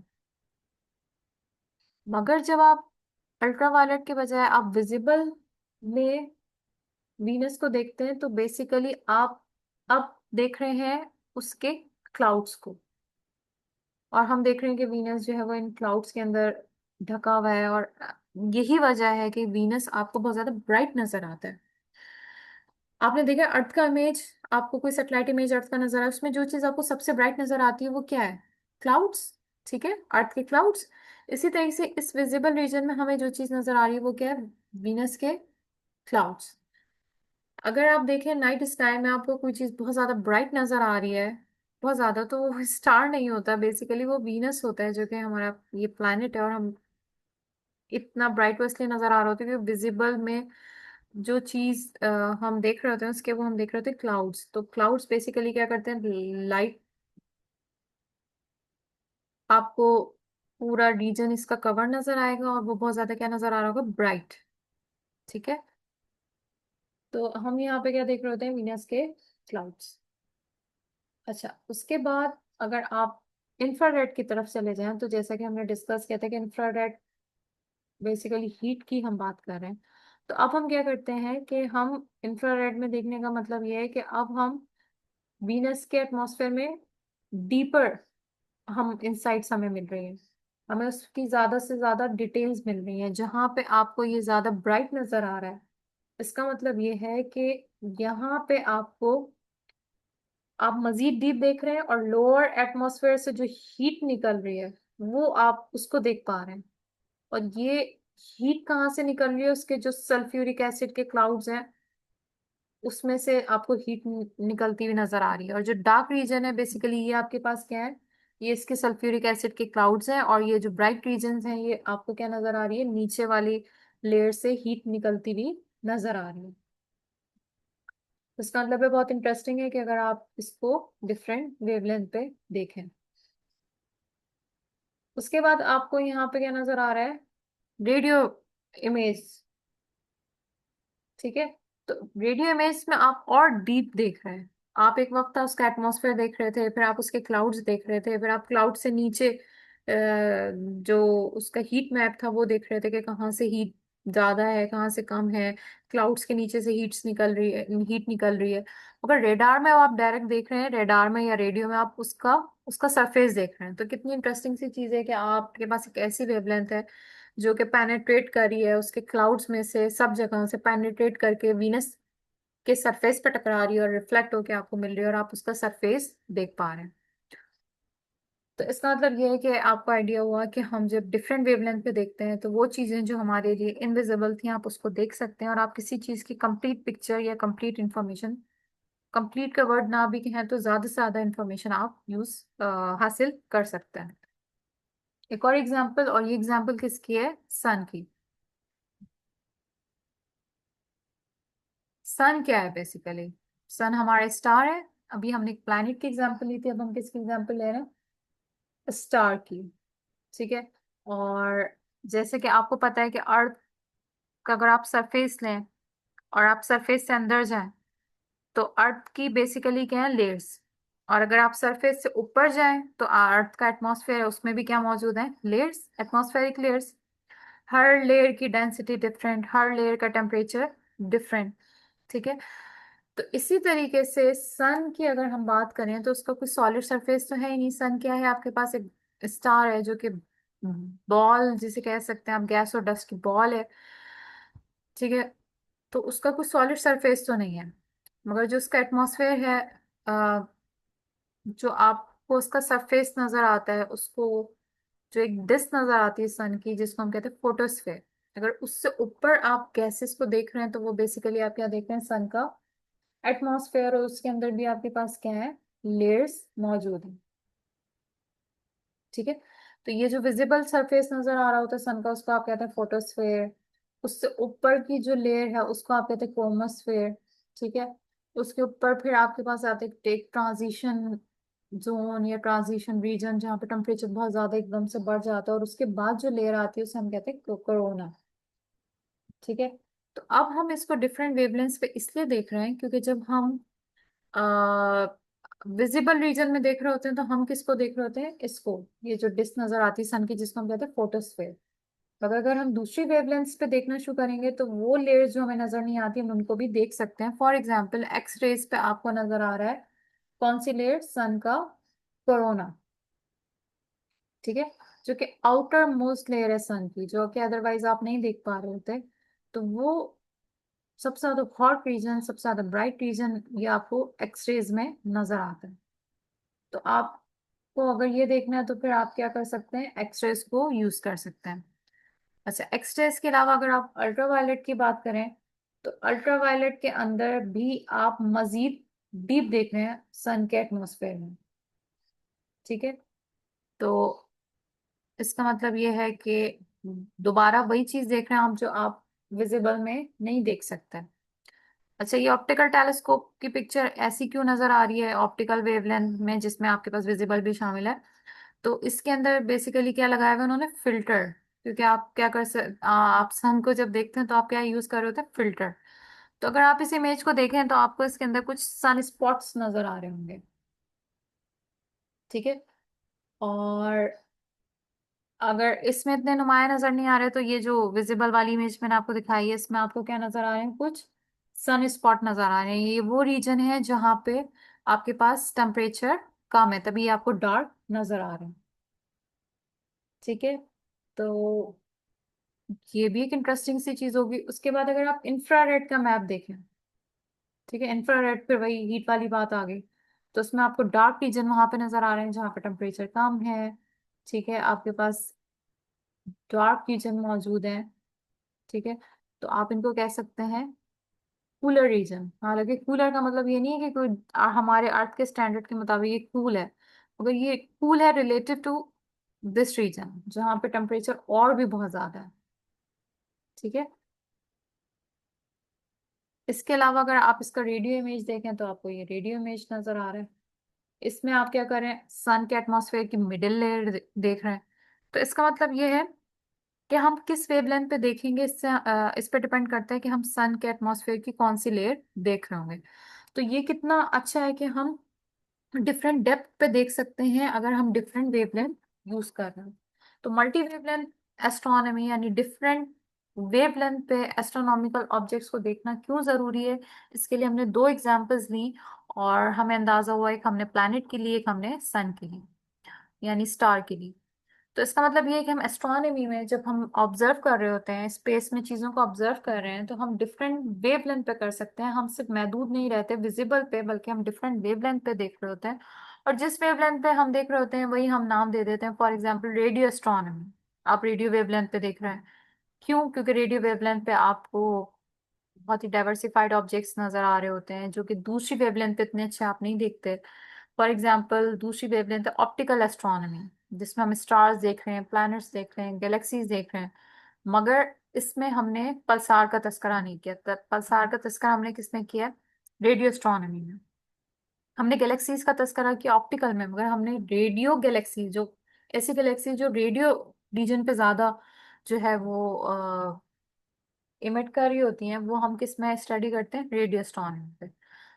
मगर जब आप अल्ट्रावायलेट के बजाय आप विजिबल में वीनस को देखते हैं, तो बेसिकली आप अब देख रहे हैं उसके क्लाउड्स को, और हम देख रहे हैं कि वीनस जो है वो इन क्लाउड्स के अंदर ढका हुआ है, और यही वजह है कि वीनस आपको बहुत ज्यादा ब्राइट नजर आता है। आपने देखा अर्थ का इमेज, आपको कोई सैटेलाइट इमेज अर्थ का नजर आया, उसमें जो चीज आपको सबसे ब्राइट नजर आती है वो क्या है? क्लाउड्स। ठीक है, अर्थ के क्लाउड्स। इसी तरीके से इस विजिबल रीजन में हमें जो चीज नजर आ रही है वो क्या है? वीनस के क्लाउड्स। अगर आप देखें नाइट स्काई में आपको कोई चीज बहुत ज्यादा ब्राइट नजर आ रही है, बहुत ज्यादा, तो वो स्टार नहीं होता, बेसिकली वो वीनस होता है, जो कि हमारा ये प्लैनेट है। और हम इतना ब्राइट वो इसलिए नजर आ रहा होता है क्योंकि विजिबल में जो चीज हम देख रहे होते हैं उसके, वो हम देख रहे होते हैं क्लाउड्स। तो क्लाउड्स बेसिकली क्या करते हैं? लाइट, आपको पूरा रीजन इसका कवर नजर आएगा, और वो बहुत ज्यादा क्या नजर आ रहा होगा? ब्राइट। ठीक है। तो हम यहाँ पे क्या देख रहे होते हैं? वीनस के क्लाउड्स। अच्छा, उसके बाद अगर आप इंफ्रारेड की तरफ चले जाएं, तो जैसा कि हमने डिस्कस किया था कि इंफ्रारेड बेसिकली हीट की हम बात कर रहे हैं, तो अब हम क्या करते हैं कि हम इंफ्रारेड में देखने का मतलब ये है कि अब हम वीनस के एटमॉस्फेयर में डीपर हम इंसाइट्स हमें मिल रही है, हमें उसकी ज्यादा से ज्यादा डिटेल्स मिल रही हैं। जहां पे आपको ये ज्यादा ब्राइट नजर आ रहा है, इसका मतलब ये है कि यहाँ पे आपको, आप मजीद डीप देख रहे हैं और लोअर एटमॉस्फेयर से जो हीट निकल रही है वो आप उसको देख पा रहे हैं। और ये हीट कहाँ से निकल रही है, उसके जो सल्फ्यूरिक एसिड के क्लाउड्स हैं उसमें से आपको हीट निकलती हुई नजर आ रही है। और जो डार्क रीजन है बेसिकली ये आपके पास क्या है, ये इसके सल्फ्यूरिक एसिड के क्लाउड्स हैं। और ये जो ब्राइट रीजन हैं ये आपको क्या नजर आ रही है, नीचे वाली लेयर से हीट निकलती हुई नजर आ रही है। तो इसका मतलब है बहुत इंटरेस्टिंग है कि अगर आप इसको डिफरेंट वेवलेंथ पे देखें। उसके बाद आपको यहाँ पे क्या नजर आ रहा है, रेडियो इमेज। ठीक है, तो रेडियो इमेज में आप और डीप देख रहे हैं। आप एक वक्त उसका एटमॉस्फेयर देख रहे थे, फिर आप उसके क्लाउड्स देख रहे थे, फिर आप क्लाउड से नीचे जो उसका हीट मैप था वो देख रहे थे कि कहाँ से हीट ज्यादा है कहाँ से कम है, क्लाउड्स के नीचे से हीट निकल रही है। अगर रेडार में आप डायरेक्ट देख रहे हैं, रेडार में या रेडियो में आप उसका उसका सरफेस देख रहे हैं, तो कितनी इंटरेस्टिंग सी चीज है कि आपके पास एक ऐसी वेवलेंथ है जो कि पेनिट्रेट कर रही है उसके क्लाउड्स में से सब जगहों से, पेनिट्रेट करके वीनस के सरफेस पर टकरा रही है और रिफ्लेक्ट होके आपको मिल रही है और आप उसका सरफेस देख पा रहे हैं। तो इसका मतलब ये है कि आपको आइडिया हुआ कि हम जब डिफरेंट वेवलेंथ पे देखते हैं तो वो चीजें जो हमारे लिए इनविजिबल थी आप उसको देख सकते हैं, और आप किसी चीज की कंप्लीट पिक्चर या कंप्लीट इंफॉर्मेशन, कंप्लीट का वर्ड ना भी कहें तो ज्यादा से ज्यादा इंफॉर्मेशन आप हासिल कर सकते हैं। एक और एग्जांपल, और ये एग्जांपल किसकी है, सन की। सन क्या है बेसिकली, सन हमारा स्टार है। अभी हमने एक प्लैनेट की एग्जांपल ली थी, अब हम किसकी एग्जांपल ले रहे हैं, स्टार की। ठीक है, और जैसे कि आपको पता है कि अर्थ का अगर आप सरफेस लें और आप सरफेस से अंदर जाएं तो अर्थ की बेसिकली क्या है, लेयर्स। और अगर आप सरफेस से ऊपर जाएं तो अर्थ का एटमॉस्फेयर है उसमें भी क्या मौजूद है, लेयर्स, एटमॉस्फेरिक लेयर्स। हर लेयर की डेंसिटी डिफरेंट, हर लेयर का टेम्परेचर डिफरेंट। ठीक है, तो इसी तरीके से सन की अगर हम बात करें तो उसका कोई सॉलिड सरफेस तो है ही नहीं। सन क्या है, आपके पास एक स्टार है जो कि बॉल जिसे कह सकते हैं आप, गैस और डस्ट की बॉल है। ठीक है, तो उसका कोई सॉलिड सरफेस तो नहीं है, मगर जो उसका एटमॉस्फेयर है, जो आपको उसका सरफेस नजर आता है उसको, जो एक डिस्क नजर आती है सन की जिसको हम कहते हैं फोटोस्फेयर, अगर उससे ऊपर आप गैसेस को देख रहे हैं तो वो बेसिकली आप क्या देख रहे हैं, सन का एटमॉस्फेयर, और उसके अंदर भी आपके पास क्या है, लेयर्स मौजूद हैं। ठीक है, तो ये जो विजिबल सरफेस नजर आ रहा होता है सन का उसको आप कहते हैं फोटोस्फेयर। उससे ऊपर की जो लेयर है उसको आप कहते हैं क्रोमोस्फेयर। ठीक है, उसके ऊपर फिर आपके पास आते हैं एक ट्रांजिशन जोन या ट्रांजिशन रीजन जहाँ पे टेम्परेचर बहुत ज्यादा एकदम से बढ़ जाता है, और उसके बाद जो लेयर आती है उसे हम कहते हैं कोरोना। ठीक है, तो अब हम इसको डिफरेंट वेवलेंथ्स पे इसलिए देख रहे हैं क्योंकि जब हम विजिबल रीजन में देख रहे होते हैं तो हम किसको देख रहे होते हैं, इसको, ये जो डिस्क नजर आती है सन की जिसको हम कहते हैं फोटोस्फेयर। मगर अगर हम दूसरी वेवलेंथ्स पे देखना शुरू करेंगे तो वो लेयर्स जो हमें नजर नहीं आती हम उनको भी देख सकते हैं। फॉर एग्जाम्पल एक्स रेज पे आपको नजर आ रहा है कौन सी लेयर, सन का कोरोना। ठीक है, जो कि आउटर मोस्ट लेयर है सन की, जो कि अदरवाइज आप नहीं देख पा रहे होते। तो वो सबसे ज्यादा हॉट रीजन, सबसे ज्यादा ब्राइट रीजन ये आपको एक्सरेज में नजर आता है। तो आपको अगर ये देखना है तो फिर आप क्या कर सकते हैं, एक्सरेज को यूज कर सकते हैं। अच्छा, एक्सरेज के अलावा अगर आप अल्ट्रावायलेट की बात करें तो अल्ट्रावायलेट के अंदर भी आप मजीद डीप देख रहे हैं सन के एटमॉस्फेयर में। ठीक है, तो इसका मतलब ये है कि दोबारा वही चीज देख रहे हैं आप जो आप विजिबल में नहीं देख सकते। अच्छा, ये ऑप्टिकल टेलीस्कोप की पिक्चर ऐसी क्यों नजर आ रही है ऑप्टिकल वेवलेंथ में जिसमें आपके पास विजिबल भी शामिल है, तो इसके अंदर बेसिकली क्या लगाया हुआ है उन्होंने, फिल्टर। क्योंकि आप क्या आप सन को जब देखते हैं तो आप क्या यूज कर रहे होते हैं, फिल्टर। तो अगर आप इस इमेज को देखें तो आपको इसके अंदर कुछ सन स्पॉट्स नजर आ रहे होंगे। ठीक है, और अगर इसमें इतने नुमाया नजर नहीं आ रहे तो ये जो विजिबल वाली इमेज मैंने आपको दिखाई है इसमें आपको क्या नजर आ रहे हैं, कुछ सन स्पॉट नजर आ रहे हैं। ये वो रीजन है जहाँ पे आपके पास टेम्परेचर कम है, तभी ये आपको डार्क नजर आ रहे हैं। ठीक है, तो ये भी एक इंटरेस्टिंग सी चीज होगी। उसके बाद अगर आप इंफ्रारेड का मैप देखें, ठीक है, इंफ्रारेड पे वही हीट वाली बात आ गई, तो उसमें आपको डार्क रीजन वहां पे नजर आ रहे हैं जहाँ पे टेम्परेचर कम है। ठीक है, आपके पास डार्क रीजन मौजूद है। ठीक है, तो आप इनको कह सकते हैं कूलर रीजन। हालांकि कूलर का मतलब ये नहीं है कि कोई हमारे अर्थ के स्टैंडर्ड के मुताबिक ये कूल है, मगर ये कूल है रिलेटेड टू दिस रीजन जहाँ पे टेम्परेचर और भी बहुत ज्यादा है। ठीक है, इसके अलावा अगर आप इसका रेडियो इमेज देखें तो आपको ये रेडियो इमेज नजर आ रहा है। इसमें आप क्या करें, सन के एटमॉस्फेयर की मिडिल लेयर देख रहे हैं। तो इसका मतलब ये है कि हम किस वेवलेंथ पे देखेंगे, इससे इस पे डिपेंड करता है कि हम सन के एटमॉस्फेयर की कौन सी लेयर देख रहे होंगे। तो ये कितना अच्छा है कि हम डिफरेंट डेप्थ पे देख सकते हैं अगर हम डिफरेंट वेवलेंथ यूज कर रहे हैं। तो मल्टी वेवलेंथ एस्ट्रोनॉमी यानी डिफरेंट वेवलेंथ पे एस्ट्रोनॉमिकल ऑब्जेक्ट्स को देखना क्यों जरूरी है, इसके लिए हमने दो एग्जांपल्स ली और हमें अंदाजा हुआ, एक हमने प्लैनेट के लिए, एक हमने सन के लिए यानी स्टार के लिए। तो इसका मतलब ये है कि हम एस्ट्रोनॉमी में जब हम ऑब्जर्व कर रहे होते हैं, स्पेस में चीजों को ऑब्जर्व कर रहे हैं, तो हम डिफरेंट वेवलेंथ पे कर सकते हैं। हम सिर्फ महदूद नहीं रहते विजिबल पे, बल्कि हम डिफरेंट वेवलेंथ पे देख रहे होते हैं। और जिस वेवलेंथ पे हम देख रहे होते हैं वही हम नाम दे देते हैं। फॉर एग्जाम्पल रेडियो एस्ट्रोनॉमी, आप रेडियो वेवलेंथ पे देख रहे हैं। क्यों? क्योंकि रेडियो वेवलेंथ पे आपको बहुत ही डाइवर्सिफाइड ऑब्जेक्ट्स नजर आ रहे होते हैं जो कि दूसरी वेवलेंथ पे इतने अच्छे आप नहीं देखते। फॉर एग्जाम्पल दूसरी वेवलेंथ है ऑप्टिकल एस्ट्रोनॉमी, जिसमें हम स्टार्स देख रहे हैं, प्लैनेट्स देख रहे हैं, गैलेक्सीज देख रहे हैं। मगर इसमें हमने पल्सार का तस्करा नहीं किया। पल्सार का तस्करा हमने किसमें किया? रेडियो एस्ट्रोनॉमी में। हमने गैलेक्सीज का तस्करा किया ऑप्टिकल में, मगर हमने रेडियो गैलेक्सी, जो ऐसी गैलेक्सी जो रेडियो रीजन पे ज्यादा जो है वो इमिट कर रही होती हैं, वो हम किस में स्टडी करते हैं? रेडियो एस्ट्रोनॉमी पे।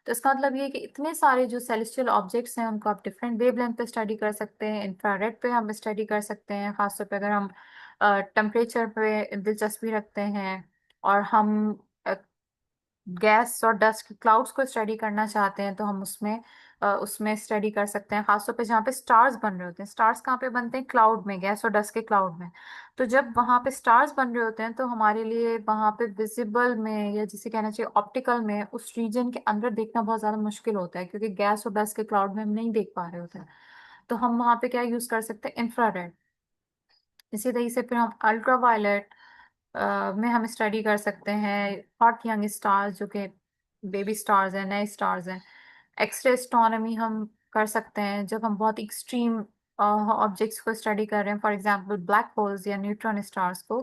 तो इसका मतलब ये है कि इतने सारे जो सेलेस्टियल ऑब्जेक्ट्स हैं उनको आप डिफरेंट वेवलेंथ पे स्टडी कर सकते हैं। इंफ्रारेड पे हम स्टडी कर सकते हैं, खासतौर पे अगर हम टेम्परेचर पे दिलचस्पी रखते हैं और हम गैस और डस्ट क्लाउड्स को स्टडी करना चाहते हैं, तो हम उसमें स्टडी कर सकते हैं। खासतौर पे जहाँ पे स्टार्स बन रहे होते हैं। स्टार्स कहाँ पे बनते हैं? क्लाउड में, गैस और डस्ट के क्लाउड में। तो जब वहाँ पे स्टार्स बन रहे होते हैं तो हमारे लिए वहाँ पे विजिबल में, या जिसे कहना चाहिए ऑप्टिकल में, उस रीजन के अंदर देखना बहुत ज्यादा मुश्किल होता है, क्योंकि गैस और डस्ट के क्लाउड में हम नहीं देख पा रहे होते हैं। तो हम वहाँ पे क्या यूज कर सकते हैं? इंफ्रारेड। इसी तरीके से फिर हम अल्ट्रावायलेट में हम स्टडी कर सकते हैं हॉट यंग स्टार्स, जो कि बेबी स्टार्स हैं, नए स्टार्स हैं। एक्सरे एस्ट्रोनॉमी हम कर सकते हैं जब हम बहुत एक्सट्रीम ऑब्जेक्ट्स को स्टडी कर रहे हैं, फॉर एग्जांपल ब्लैक होल्स या न्यूट्रॉन स्टार्स को।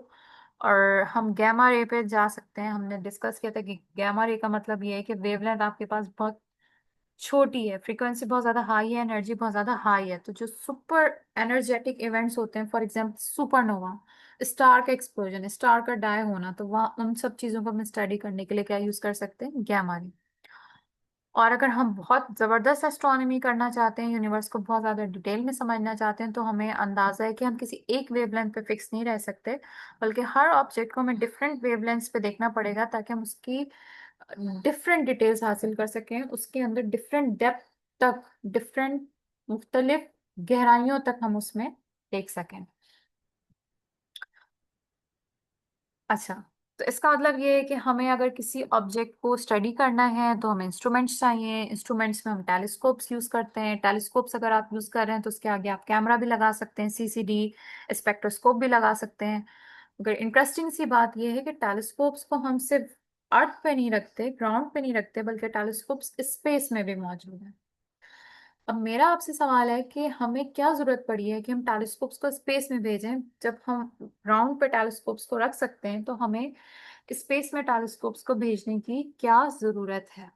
और हम गैमा रे पे जा सकते हैं। हमने डिस्कस किया था कि गैमा रे का मतलब ये है कि वेवलेंथ आपके पास बहुत छोटी है, फ्रीक्वेंसी बहुत ज्यादा हाई है, एनर्जी बहुत ज्यादा हाई है। तो जो सुपर एनर्जेटिक इवेंट्स होते हैं, फॉर एग्जांपल सुपरनोवा, स्टार का एक्सप्लोजन, स्टार का डाई होना, तो वहाँ उन सब चीजों को हम स्टडी करने के लिए क्या यूज कर सकते हैं? गैमा रे। और अगर हम बहुत जबरदस्त एस्ट्रोनॉमी करना चाहते हैं, यूनिवर्स को बहुत ज्यादा डिटेल में समझना चाहते हैं, तो हमें अंदाजा है कि हम किसी एक वेवलेंथ पे फिक्स नहीं रह सकते, बल्कि हर ऑब्जेक्ट को हमें डिफरेंट वेवलेंथ्स पे देखना पड़ेगा, ताकि हम उसकी डिफरेंट डिटेल्स हासिल कर सकें, उसके अंदर डिफरेंट डेप्थ तक, डिफरेंट मुख्तलिफ गहराइयों तक हम उसमें देख सकें। अच्छा, तो इसका मतलब ये है कि हमें अगर किसी ऑब्जेक्ट को स्टडी करना है तो हमें इंस्ट्रूमेंट्स चाहिए। इंस्ट्रूमेंट्स में हम टेलीस्कोप्स यूज करते हैं। टेलीस्कोप्स अगर आप यूज कर रहे हैं तो उसके आगे आप कैमरा भी लगा सकते हैं, सीसीडी, स्पेक्ट्रोस्कोप भी लगा सकते हैं। अगर इंटरेस्टिंग सी बात यह है कि टेलीस्कोप्स को हम सिर्फ अर्थ पे नहीं रखते, ग्राउंड पे नहीं रखते, बल्कि टेलीस्कोप्स स्पेस में भी मौजूद है। अब मेरा आपसे सवाल है कि हमें क्या जरूरत पड़ी है कि हम टेलीस्कोप्स को स्पेस में भेजें, जब हम ग्राउंड पे टेलीस्कोप्स को रख सकते हैं? तो हमें स्पेस में टेलीस्कोप्स को भेजने की क्या जरूरत है?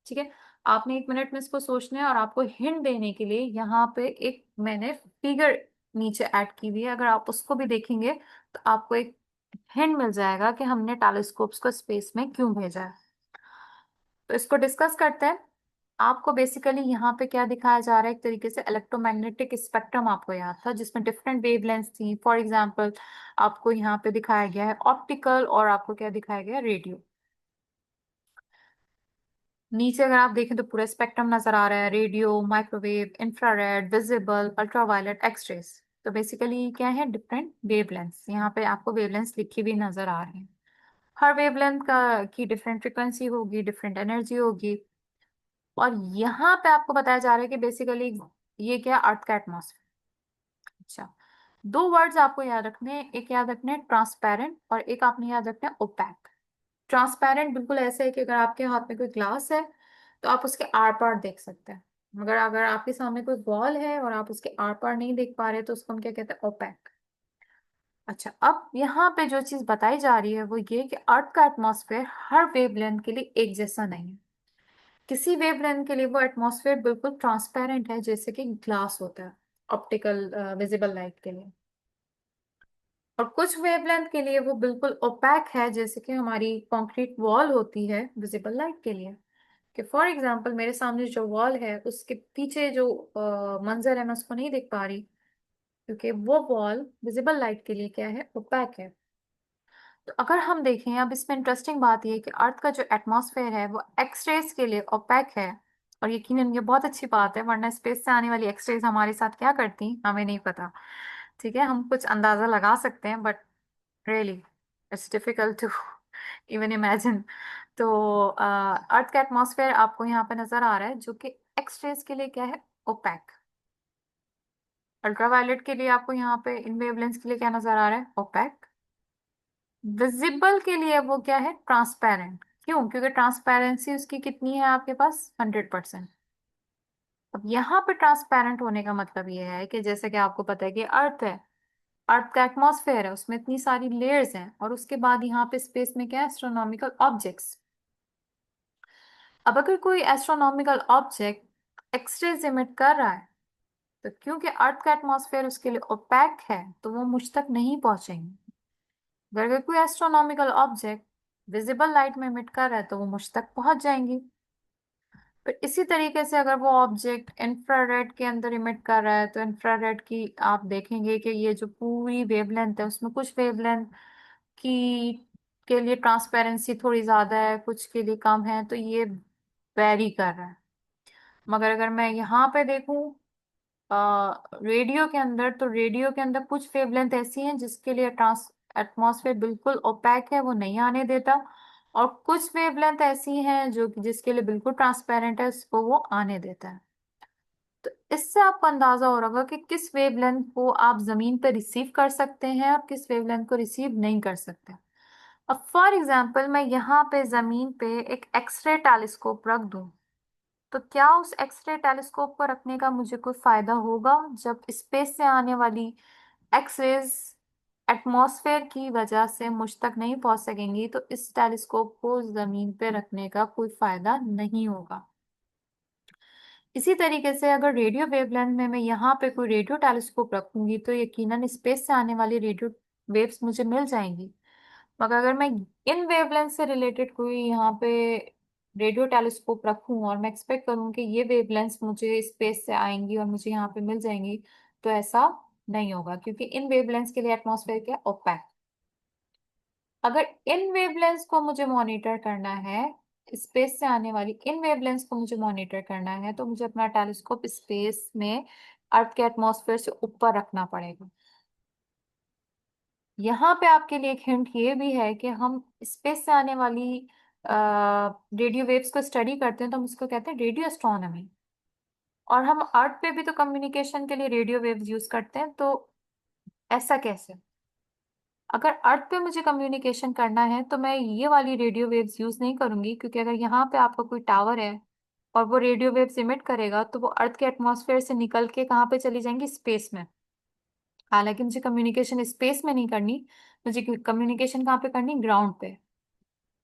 ठीक है, आपने 1 मिनट में इसको सोचना है। और आपको हिंट देने के लिए यहाँ पे एक मैंने फिगर नीचे ऐड की हुई है, अगर आप उसको भी देखेंगे तो आपको एक हिंट मिल जाएगा कि हमने टेलीस्कोप्स को स्पेस में क्यों भेजा है। तो इसको डिस्कस करते हैं। आपको बेसिकली यहाँ पे क्या दिखाया जा रहा है, एक तरीके से इलेक्ट्रोमैग्नेटिक स्पेक्ट्रम आपको याद था जिसमें डिफरेंट वेवलेंथ थी। फॉर एग्जांपल आपको यहाँ पे दिखाया गया है ऑप्टिकल, और आपको क्या दिखाया गया है, रेडियो। नीचे अगर आप देखें तो पूरा स्पेक्ट्रम नजर आ रहा है, radio, microwave, infrared, visible, ultraviolet, X-rays. तो बेसिकली क्या है, डिफरेंट वेवलेंथ्स। यहाँ पे आपको वेवलेंथ्स लिखी भी नजर आ रही है। हर वेवलेंथ का की डिफरेंट फ्रिक्वेंसी होगी, डिफरेंट एनर्जी होगी। और यहाँ पे आपको बताया जा रहा है कि बेसिकली ये क्या है, अर्थ का एटमॉस्फेयर। अच्छा, दो वर्ड्स आपको याद रखने हैं, एक याद रखना है ट्रांसपेरेंट, और एक आपने याद रखना है ओपैक। ट्रांसपेरेंट बिल्कुल ऐसे है कि अगर आपके हाथ में कोई ग्लास है तो आप उसके आर पार देख सकते हैं, मगर अगर आपके सामने कोई वॉल है और आप उसके आर पार नहीं देख पा रहे तो उसको हम क्या कहते हैं, ओपैक। अच्छा, अब यहाँ पे जो चीज बताई जा रही है वो ये कि अर्थ का एटमॉस्फेयर हर वेवलेंथ के लिए एक जैसा नहीं है। किसी वेवलेंथ के लिए वो एटमॉस्फेयर बिल्कुल ट्रांसपेरेंट है, जैसे कि ग्लास होता है ऑप्टिकल विजिबल लाइट के लिए। और कुछ वेवलेंथ के लिए वो बिल्कुल ओपैक है, जैसे कि हमारी कंक्रीट वॉल होती है विजिबल लाइट के लिए। कि फॉर एग्जांपल मेरे सामने जो वॉल है उसके पीछे जो मंजर है मैं उसको नहीं देख पा रही, क्योंकि वो वॉल विजिबल लाइट के लिए क्या है, ओपैक है। तो अगर हम देखें, अब इसमें इंटरेस्टिंग बात यह है कि अर्थ का जो एटमॉस्फेयर है वो एक्सरेज के लिए ओपेक है। और यकीनन ये बहुत अच्छी बात है, वरना स्पेस से आने वाली एक्सरेज हमारे साथ क्या करती हमें नहीं पता। ठीक है, हम कुछ अंदाजा लगा सकते हैं, but really it's difficult to even imagine. तो अर्थ का एटमॉस्फेयर आपको यहाँ पे नजर आ रहा है जो कि एक्सरेज के लिए क्या है, ओपेक। अल्ट्रावायलेट के लिए आपको यहाँ पे इन वेवलेंथ के लिए क्या नजर आ रहा है, ओपेक। विजिबल के लिए वो क्या है, ट्रांसपेरेंट। क्यों? क्योंकि ट्रांसपेरेंसी उसकी कितनी है आपके पास, 100%। अब यहाँ पे ट्रांसपेरेंट होने का मतलब ये है कि जैसे कि आपको पता है कि अर्थ है, अर्थ का एटमॉस्फेयर है, उसमें इतनी सारी लेयर्स हैं, और उसके बाद यहाँ पे स्पेस में क्या है, एस्ट्रोनॉमिकल ऑब्जेक्ट्स। अब अगर कोई एस्ट्रोनॉमिकल ऑब्जेक्ट एक्सरेज इमिट कर रहा है, तो क्योंकि अर्थ का एटमॉस्फेयर उसके लिए ओपैक है तो वो मुझ तक नहीं पहुंचेंगे। अगर कोई एस्ट्रोनॉमिकल ऑब्जेक्ट विजिबल लाइट में इमिट कर रहा है तो वो मुझ तक पहुंच जाएंगी। फिर इसी तरीके से अगर वो ऑब्जेक्ट इंफ्रारेड के अंदर इमिट कर रहा है तो इंफ्रारेड की आप देखेंगे कि ये जो पूरी वेवलेंथ है उसमें कुछ वेवलेंथ की के लिए ट्रांसपेरेंसी थोड़ी ज्यादा है, कुछ के लिए कम है, तो ये वेरी कर रहा है। मगर अगर मैं यहाँ पे देखूं रेडियो के अंदर, तो रेडियो के अंदर कुछ वेवलेंथ ऐसी हैं जिसके लिए ट्रांस एटमॉस्फेयर बिल्कुल ओपैक है, वो नहीं आने देता। और कुछ वेवलेंथ ऐसी हैं जो जिसके लिए बिल्कुल ट्रांसपेरेंट है, उसको वो आने देता है। तो इससे आपको अंदाजा हो रहा होगा कि किस वेवलेंथ को आप जमीन पर रिसीव कर सकते हैं और किस वेवलेंथ को रिसीव नहीं कर सकते। अब फॉर एग्जांपल मैं यहाँ पे जमीन पे एक एक्सरे टेलीस्कोप रख दूं, तो क्या उस एक्सरे टेलीस्कोप को रखने का मुझे कोई फायदा होगा जब स्पेस से आने वाली एक्सरेज एटमॉस्फेयर की वजह से मुझ तक नहीं पहुंच सकेंगी, तो इस टेलीस्कोप को जमीन पे रखने का कोई फायदा नहीं होगा। इसी तरीके से अगर रेडियो वेवलेंथ में मैं यहाँ पे कोई रेडियो टेलीस्कोप रखूंगी तो यकीनन स्पेस से आने वाली रेडियो वेव्स मुझे मिल जाएंगी। मगर अगर मैं इन वेवलेंथ से रिलेटेड कोई यहाँ पे रेडियो टेलीस्कोप रखूं और मैं एक्सपेक्ट करूं कि ये वेवलेंथ्स मुझे स्पेस से आएंगी और मुझे यहाँ पे मिल जाएंगी, तो ऐसा नहीं होगा, क्योंकि इन वेवलेंथ्स के लिए एटमॉस्फेयर क्या, ओपेक। अगर इन वेवलेंथ्स को मुझे मॉनिटर करना है, स्पेस से आने वाली इन वेवलेंथ्स को मुझे मॉनिटर करना है, तो मुझे अपना टेलीस्कोप स्पेस में अर्थ के एटमॉस्फेयर से ऊपर रखना पड़ेगा। यहाँ पे आपके लिए एक हिंट ये भी है कि हम स्पेस से आने वाली रेडियो वेव्स को स्टडी करते हैं तो हम उसको कहते हैं रेडियो एस्ट्रोनॉमी। और हम अर्थ पे भी तो कम्युनिकेशन के लिए रेडियो वेव्स यूज करते हैं, तो ऐसा कैसे? अगर अर्थ पे मुझे कम्युनिकेशन करना है तो मैं ये वाली रेडियो वेव्स यूज नहीं करूंगी, क्योंकि अगर यहाँ पे आपका कोई टावर है और वो रेडियो वेव्स इमिट करेगा तो वो अर्थ के एटमॉस्फेयर से निकल के कहाँ पे चली जाएंगी, स्पेस में। हालांकि मुझे कम्युनिकेशन स्पेस में नहीं करनी, मुझे कम्युनिकेशन कहाँ पे करनी, ग्राउंड पे।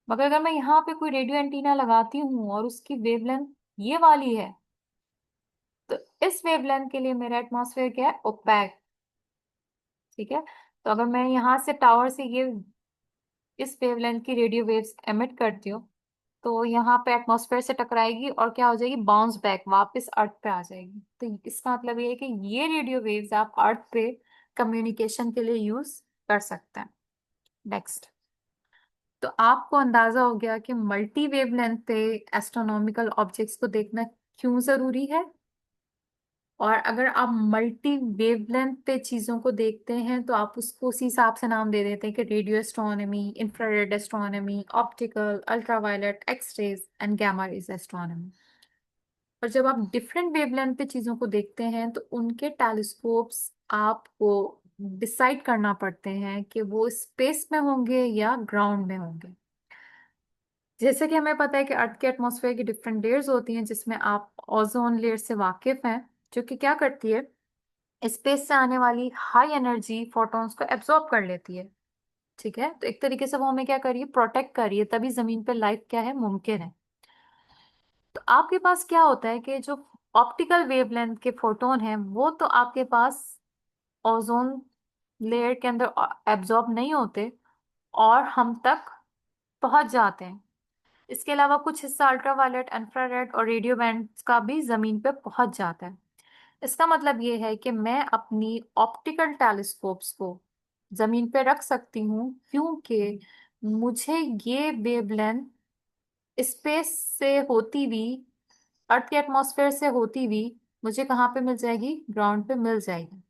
मगर अगर मैं यहाँ पे कोई रेडियो एंटीना लगाती हूँ और उसकी वेवलेंथ ये वाली है, तो इस वेवलेंथ के लिए मेरा एटमॉस्फेयर क्या है, ओपैक। ठीक है, तो अगर मैं यहाँ से टावर से ये इस वेवलेंथ की रेडियो वेव्स एमिट करती हूँ, तो यहाँ पे एटमॉस्फेयर से टकराएगी और क्या हो जाएगी, बाउंस बैक वापस अर्थ पे आ जाएगी। तो इसका मतलब ये है कि ये रेडियो वेव्स आप अर्थ पे कम्युनिकेशन के लिए यूज कर सकते हैं। नेक्स्ट, तो आपको अंदाजा हो गया कि मल्टी वेवलेंथ पे एस्ट्रोनॉमिकल ऑब्जेक्ट्स को देखना क्यों जरूरी है। और अगर आप मल्टी वेवलेंथ पे चीजों को देखते हैं तो आप उसको उसी हिसाब से नाम दे देते हैं कि radio astronomy, infrared astronomy, optical, ultraviolet, x rays and gamma rays astronomy. और जब आप डिफरेंट वेवलेंथ पे चीजों को देखते हैं तो उनके टेलीस्कोप्स आपको डिसाइड करना पड़ते हैं कि वो स्पेस में होंगे या ग्राउंड में होंगे। जैसे कि हमें पता है कि अर्थ के एटमॉस्फेयर की डिफरेंट लेयर्स होती हैं, जिसमें आप ओजोन लेयर से वाकिफ हैं, जो कि क्या करती है, स्पेस से आने वाली हाई एनर्जी फोटॉन्स को एब्जॉर्ब कर लेती है। ठीक है, तो एक तरीके से वो हमें क्या करिए, प्रोटेक्ट करिए, तभी जमीन पे लाइफ क्या है, मुमकिन है। तो आपके पास क्या होता है कि जो ऑप्टिकल वेवलेंथ के फोटोन हैं वो तो आपके पास ओजोन लेयर के अंदर एब्जॉर्ब नहीं होते और हम तक पहुंच जाते हैं। इसके अलावा कुछ हिस्सा अल्ट्रावायलेट, इंफ्रारेड और रेडियो बैंड्स का भी जमीन पे पहुंच जाता है। इसका मतलब ये है कि मैं अपनी ऑप्टिकल टेलीस्कोप्स को जमीन पे रख सकती हूँ, क्योंकि मुझे ये वेवलेंथ स्पेस से होती हुई, अर्थ के एटमॉस्फेयर से होती हुई, मुझे कहाँ पे मिल जाएगी, ग्राउंड पे मिल जाएगी।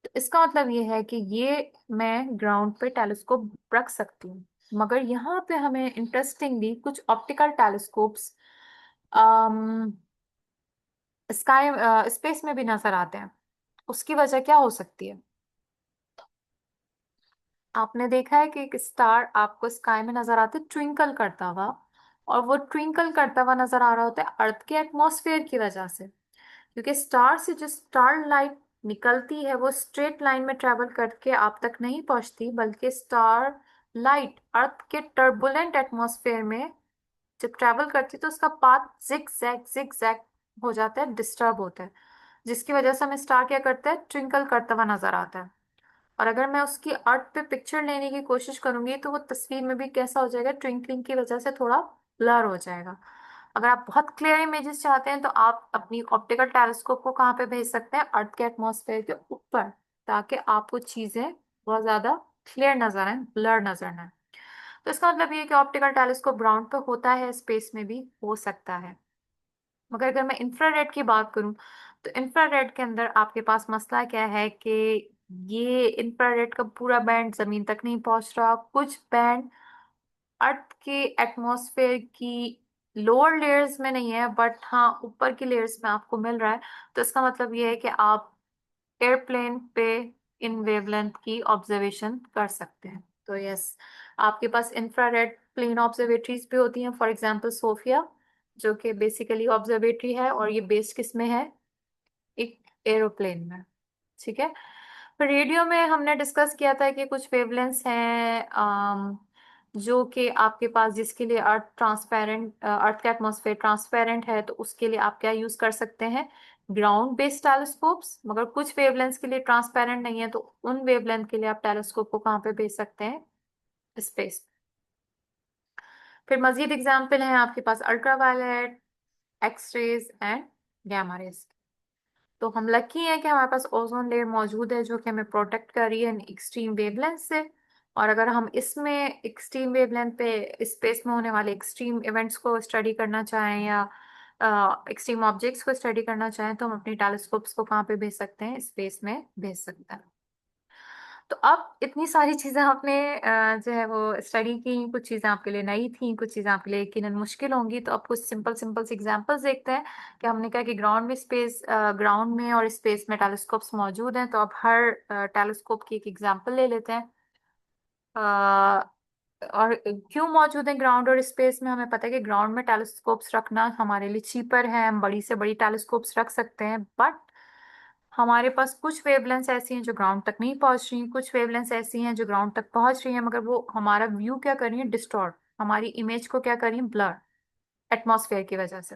तो इसका मतलब ये है कि ये मैं ग्राउंड पे टेलीस्कोप रख सकती हूँ। मगर यहाँ पे हमें इंटरेस्टिंगली कुछ ऑप्टिकल टेलीस्कोप्स स्काई स्पेस में भी नजर आते हैं। उसकी वजह क्या हो सकती है। आपने देखा है कि एक स्टार आपको स्काई में नजर आता है ट्विंकल करता हुआ, और वो ट्विंकल करता हुआ नजर आ रहा होता है अर्थ के एटमॉस्फेयर की वजह से। क्योंकि स्टार से जो स्टार लाइट निकलती है वो स्ट्रेट लाइन में ट्रेवल करके आप तक नहीं पहुंचती, बल्कि स्टार लाइट अर्थ के टर्बुलेंट एटमॉस्फेयर में जब ट्रेवल करती है तो उसका पाथ जिग जैग हो जाता है, डिस्टर्ब होता है, जिसकी वजह से हमें स्टार क्या करता है, ट्विंकल करता हुआ नजर आता है। और अगर मैं उसकी अर्थ पे पिक्चर लेने की कोशिश करूंगी तो वो तस्वीर में भी कैसा हो जाएगा, ट्विंकलिंग की वजह से थोड़ा ब्लर हो जाएगा। अगर आप बहुत क्लियर इमेजेस चाहते हैं तो आप अपनी ऑप्टिकल टेलीस्कोप को कहाँ पे भेज सकते हैं, अर्थ के एटमॉस्फेयर के ऊपर, ताकि आपको चीजें बहुत ज्यादा क्लियर नजर आए, ब्लर नजर ना आए। तो इसका मतलब ये है कि ऑप्टिकल टेलीस्कोप ग्राउंड पे होता है, स्पेस में भी हो सकता है। मगर अगर मैं इंफ्रारेड की बात करूं तो इंफ्रारेड के अंदर आपके पास मसला क्या है कि ये इंफ्रारेड का पूरा बैंड जमीन तक नहीं पहुंच रहा, कुछ बैंड अर्थ के एटमॉस्फेयर की लोअर लेयर्स में नहीं है, बट हाँ ऊपर की लेयर्स में आपको मिल रहा है। तो इसका मतलब ये है कि आप एयरप्लेन पे इन वेवलेंथ की ऑब्जर्वेशन कर सकते हैं। तो यस, आपके पास इंफ्रारेड प्लेन ऑब्जर्वेटरीज भी होती हैं, फॉर एग्जांपल सोफिया, जो कि बेसिकली ऑब्जर्वेटरी है, और ये बेस्ड किस में है, एक एरोप्लेन में। ठीक है, फिर रेडियो में हमने डिस्कस किया था कि कुछ वेवलेंथ्स हैं जो कि आपके पास, जिसके लिए अर्थ ट्रांसपेरेंट, अर्थ का एटमॉस्फेयर ट्रांसपेरेंट है, तो उसके लिए आप क्या यूज कर सकते हैं, ग्राउंड बेस्ड टेलीस्कोप्स। मगर कुछ वेवलेंथ्स के लिए ट्रांसपेरेंट नहीं है, तो उन वेवलेंथ के लिए आप टेलीस्कोप को कहाँ पे भेज सकते हैं, स्पेस। फिर मजीद एग्जाम्पल हैं आपके पास ultraviolet, x rays and gamma rays. तो हम लकी हैं कि हमारे पास ओजोन लेयर मौजूद है, जो कि हमें प्रोटेक्ट कर रही है एक्सट्रीम वेवलेंथ से। और अगर हम इसमें एक्सट्रीम वेवलेंथ पे स्पेस में होने वाले एक्सट्रीम इवेंट्स को स्टडी करना चाहें या एक्सट्रीम ऑब्जेक्ट्स को स्टडी करना चाहें, तो हम अपनी टेलीस्कोप्स को कहाँ पे भेज सकते हैं, स्पेस में भेज सकते हैं। तो अब इतनी सारी चीजें आपने जो है वो स्टडी की, कुछ चीजें आपके लिए नई थी, कुछ चीजें आपके लिए यकीनन मुश्किल होंगी। तो अब कुछ सिंपल सिंपल से एग्जांपल्स देखते हैं कि हमने कहा कि ग्राउंड में स्पेस, ग्राउंड में और स्पेस में टेलीस्कोप्स मौजूद हैं। तो अब हर टेलीस्कोप की एक एग्जांपल ले लेते हैं। और क्यों मौजूद है ग्राउंड और स्पेस में, हमें पता है कि ग्राउंड में टेलीस्कोप्स रखना हमारे लिए चीपर है, हम बड़ी से बड़ी टेलीस्कोप्स रख सकते हैं। बट हमारे पास कुछ वेवलेंथ्स ऐसी हैं जो ग्राउंड तक नहीं पहुंच रही, कुछ वेवलेंथ्स ऐसी हैं जो ग्राउंड तक पहुंच रही हैं, मगर वो हमारा व्यू क्या कर रही है, डिस्टॉर्ट, हमारी इमेज को क्या कर रही है, ब्लर, एटमॉस्फेयर की वजह से।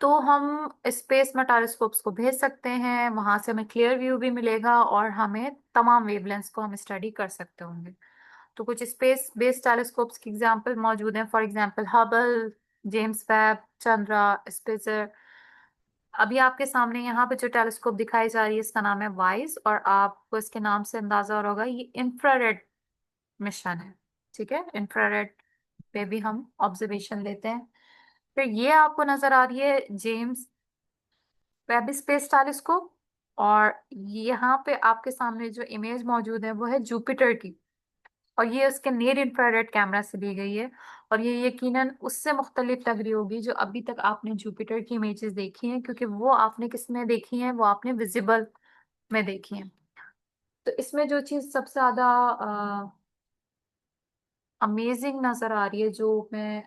तो हम स्पेस में टेलीस्कोप्स को भेज सकते हैं, वहां से हमें क्लियर व्यू भी मिलेगा और हमें तमाम वेवलेंथ्स को हम स्टडी कर सकते होंगे। तो कुछ स्पेस बेस्ड टेलीस्कोप्स की एग्जांपल मौजूद हैं, for example Hubble, James Webb, Chandra, spacer. अभी आपके सामने यहाँ पे जो टेलीस्कोप दिखाई जा रही है इसका नाम है वाइज, और आपको इसके नाम से अंदाजा हो रहा होगा ये इंफ्रारेड मिशन है। ठीक है, इंफ्रारेड पे भी हम ऑब्जर्वेशन लेते हैं। फिर ये आपको नजर आ रही है जेम्स वेब स्पेस टेलीस्कोप, और यहाँ पे आपके सामने जो इमेज मौजूद है वो है जुपिटर की, और ये उसके नियर इंफ्रारेड कैमरा से ली गई है। और ये यकीनन उससे मुख्तलिफ लग रही होगी जो अभी तक आपने जुपिटर की इमेजेस देखी हैं, क्योंकि वो आपने किस में देखी हैं, वो आपने विजिबल में देखी हैं। तो इसमें जो चीज़ सबसे ज़्यादा अमेजिंग नज़र आ रही है, जो मैं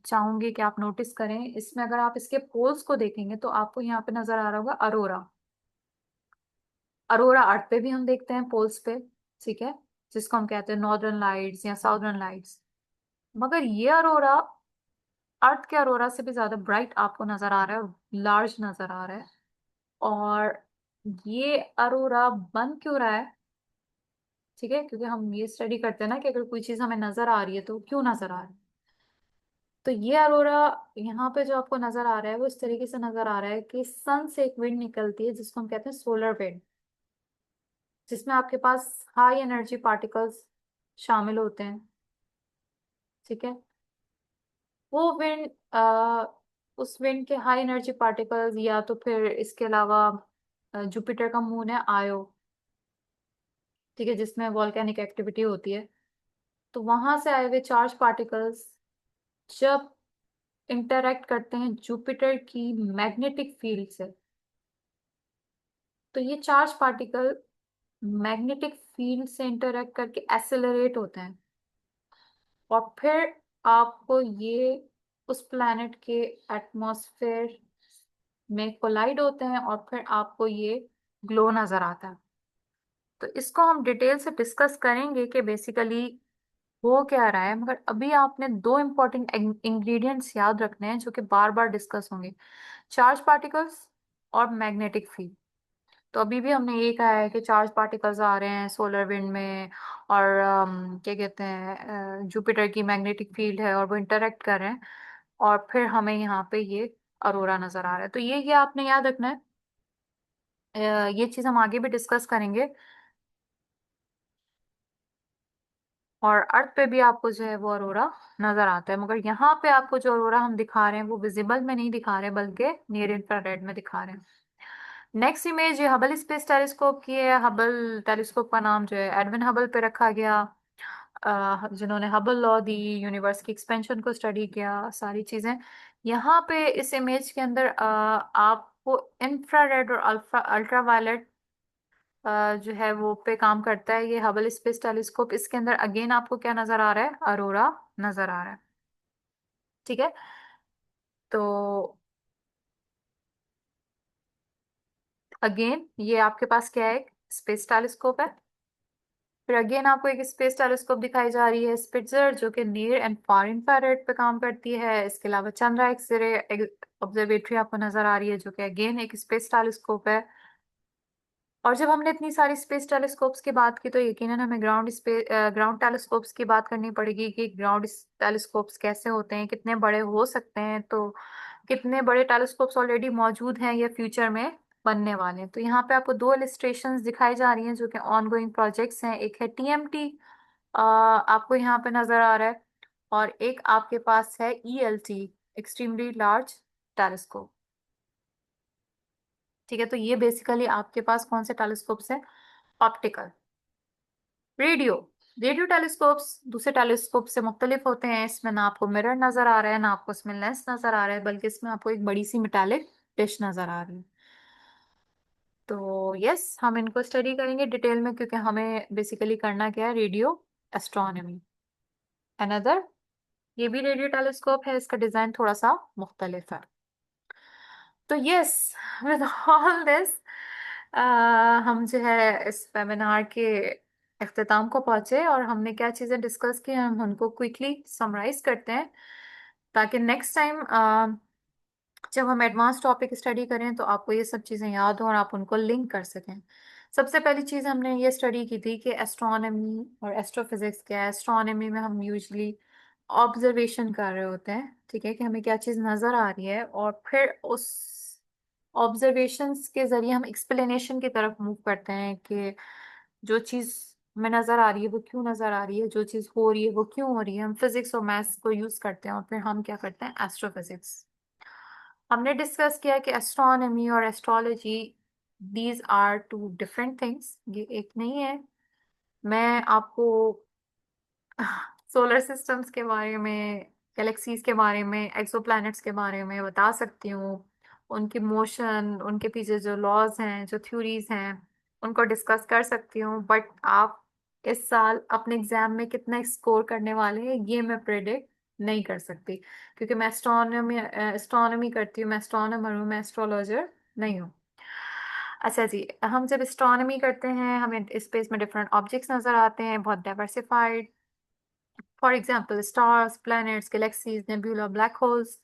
चाहूंगी कि आप नोटिस करें, इसमें अगर आप इसके पोल्स को देखेंगे तो आपको यहाँ पे नज़र आ रहा होगा अरोरा। अरोरा अर्थ पे भी हम देखते हैं पोल्स पे, ठीक है, जिसको हम कहते हैं नॉर्दर्न लाइट्स या साउदर्न लाइट्स। मगर ये अरोरा अर्थ के अरोरा से भी ज्यादा ब्राइट आपको नजर आ रहा है, लार्ज नजर आ रहा है। और ये अरोरा बन क्यों रहा है? ठीक है, क्योंकि हम ये स्टडी करते हैं ना कि अगर कोई चीज हमें नजर आ रही है तो क्यों नजर आ रही है। तो ये अरोरा यहाँ पे जो आपको नजर आ रहा है वो इस तरीके से नजर आ रहा है कि सन से एक विंड निकलती है जिसको हम कहते हैं सोलर विंड, जिसमें आपके पास हाई एनर्जी पार्टिकल्स शामिल होते हैं। ठीक है, वो विंड उस विंड के हाई एनर्जी पार्टिकल्स, या तो फिर इसके अलावा जुपिटर का मून है आयो, ठीक है, जिसमें वॉल्केनिक एक्टिविटी होती है, तो वहां से आए हुए चार्ज पार्टिकल्स जब इंटरैक्ट करते हैं जुपिटर की मैग्नेटिक फील्ड से, तो ये चार्ज पार्टिकल मैग्नेटिक फील्ड से इंटरैक्ट करके एक्सेलरेट होते हैं, और फिर आपको ये उस प्लैनेट के एटमॉस्फेयर में कोलाइड होते हैं, और फिर आपको ये ग्लो नजर आता है। तो इसको हम डिटेल से डिस्कस करेंगे कि बेसिकली हो क्या रहा है, मगर अभी आपने दो इंपॉर्टेंट इंग्रेडिएंट्स याद रखने हैं जो कि बार बार डिस्कस होंगे, चार्ज पार्टिकल्स और मैग्नेटिक फील्ड। तो अभी भी हमने ये कहा है कि चार्ज पार्टिकल्स आ रहे हैं सोलर विंड में, और क्या कहते हैं जुपिटर की मैग्नेटिक फील्ड है और वो इंटरेक्ट कर रहे हैं, और फिर हमें यहाँ पे ये अरोरा नजर आ रहा है। तो ये आपने याद रखना है। ये चीज हम आगे भी डिस्कस करेंगे। और अर्थ पे भी आपको जो है वो अरोरा नजर आता है, मगर यहाँ पे आपको जो अरोरा हम दिखा रहे हैं वो विजिबल में नहीं दिखा रहे बल्कि नियर इंफ्रारेड में दिखा रहे हैं। नेक्स्ट इमेज ये हबल स्पेस टेलीस्कोप की है। हबल टेलीस्कोप का नाम जो है एडविन हबल पे रखा गया, जिन्होंने हबल लॉ दी, यूनिवर्स की एक्सपेंशन को स्टडी किया, सारी चीजें। यहाँ पे इस इमेज के अंदर आपको इंफ्रारेड और अल्फा अल्ट्रावायलेट जो है वो पे काम करता है ये हबल स्पेस टेलीस्कोप। इसके अंदर अगेन आपको क्या नजर आ रहा है? अरोरा नजर आ रहा है। ठीक है, तो अगेन ये आपके पास क्या है? स्पेस टेलीस्कोप है। फिर अगेन आपको एक स्पेस टेलीस्कोप दिखाई जा रही है स्पिट्जर, जो कि नियर एंड फार इंफ्रारेड पे काम करती है। इसके अलावा चंद्रा एक्स रे ऑब्जर्वेटरी आपको नजर आ रही है, जो कि अगेन एक स्पेस टेलीस्कोप है। और जब हमने इतनी सारी स्पेस टेलीस्कोप्स की बात की तो यकीनन हमें ग्राउंड टेलीस्कोप्स की बात करनी पड़ेगी कि ग्राउंड टेलीस्कोप्स कैसे होते हैं, कितने बड़े हो सकते हैं। तो कितने बड़े टेलीस्कोप्स ऑलरेडी मौजूद हैं या फ्यूचर में बनने वाले हैं। तो यहाँ पे आपको दो इलिस्ट्रेशंस दिखाई जा रही हैं जो कि ऑनगोइंग प्रोजेक्ट्स हैं। एक है टीएमटी, आपको यहाँ पे नजर आ रहा है, और एक आपके पास है ईएलटी, एक्सट्रीमली लार्ज टेलीस्कोप। ठीक है, तो ये बेसिकली आपके पास कौन से टेलीस्कोप्स हैं? Optical, radio. रेडियो टेलीस्कोप्स दूसरे टेलीस्कोप से मुख्तलिफ होते हैं। इसमें ना आपको मिरर नजर आ रहा है, ना आपको इसमें लेंस नजर आ रहा है, बल्कि इसमें आपको एक बड़ी सी मेटालिक डिश नजर आ रही है। तो यस, हम इनको स्टडी करेंगे डिटेल में, क्योंकि हमें बेसिकली करना क्या है? Radio astronomy. अनदर, ये भी रेडियो टेलीस्कोप है, इसका डिजाइन थोड़ा सा मुख्तलिफ है। तो यस, विद ऑल दिस हम जो है इस वेबिनार के इख्तिताम को पहुंचे, और हमने क्या चीज़ें डिस्कस की हम उनको क्विकली समराइज करते हैं, ताकि नेक्स्ट टाइम जब हम एडवांस टॉपिक स्टडी करें तो आपको ये सब चीज़ें याद हो और आप उनको लिंक कर सकें। सबसे पहली चीज हमने ये स्टडी की थी कि एस्ट्रोनॉमी और एस्ट्रोफिजिक्स क्या है। एस्ट्रोनॉमी में हम यूजली ऑब्जर्वेशन कर रहे होते हैं, ठीक है, कि हमें क्या चीज नजर आ रही है, और फिर उस ऑब्जर्वेशंस के जरिए हम एक्सप्लेनेशन की तरफ मूव करते हैं कि जो चीज हमें नजर आ रही है वो क्यों नजर आ रही है, जो चीज हो रही है वो क्यों हो रही है। हम फिजिक्स और मैथ्स को यूज करते हैं और फिर हम क्या करते हैं, एस्ट्रोफिजिक्स। हमने डिस्कस किया कि एस्ट्रोनॉमी और astrology, these are two different things, ये एक नहीं है। मैं आपको सोलर सिस्टम्स के बारे में, गैलेक्सीज के बारे में, एक्सोप्लैनेट्स के बारे में बता सकती हूँ, उनकी मोशन, उनके पीछे जो लॉज हैं, जो थ्योरीज हैं, उनको डिस्कस कर सकती हूँ। बट आप इस साल अपने एग्जाम में कितना स्कोर करने वाले हैं ये मैं प्रेडिक्ट नहीं कर सकती, क्योंकि मैं एस्ट्रोनॉमी करती हूँ, मैं एस्ट्रोनॉमर हूँ, मैं एस्ट्रोलॉजर नहीं हूँ। अच्छा जी, हम जब एस्ट्रोनॉमी करते हैं हमें स्पेस में डिफरेंट ऑब्जेक्ट्स नजर आते हैं, बहुत diversified. For example stars, planets, galaxies, nebula, black holes.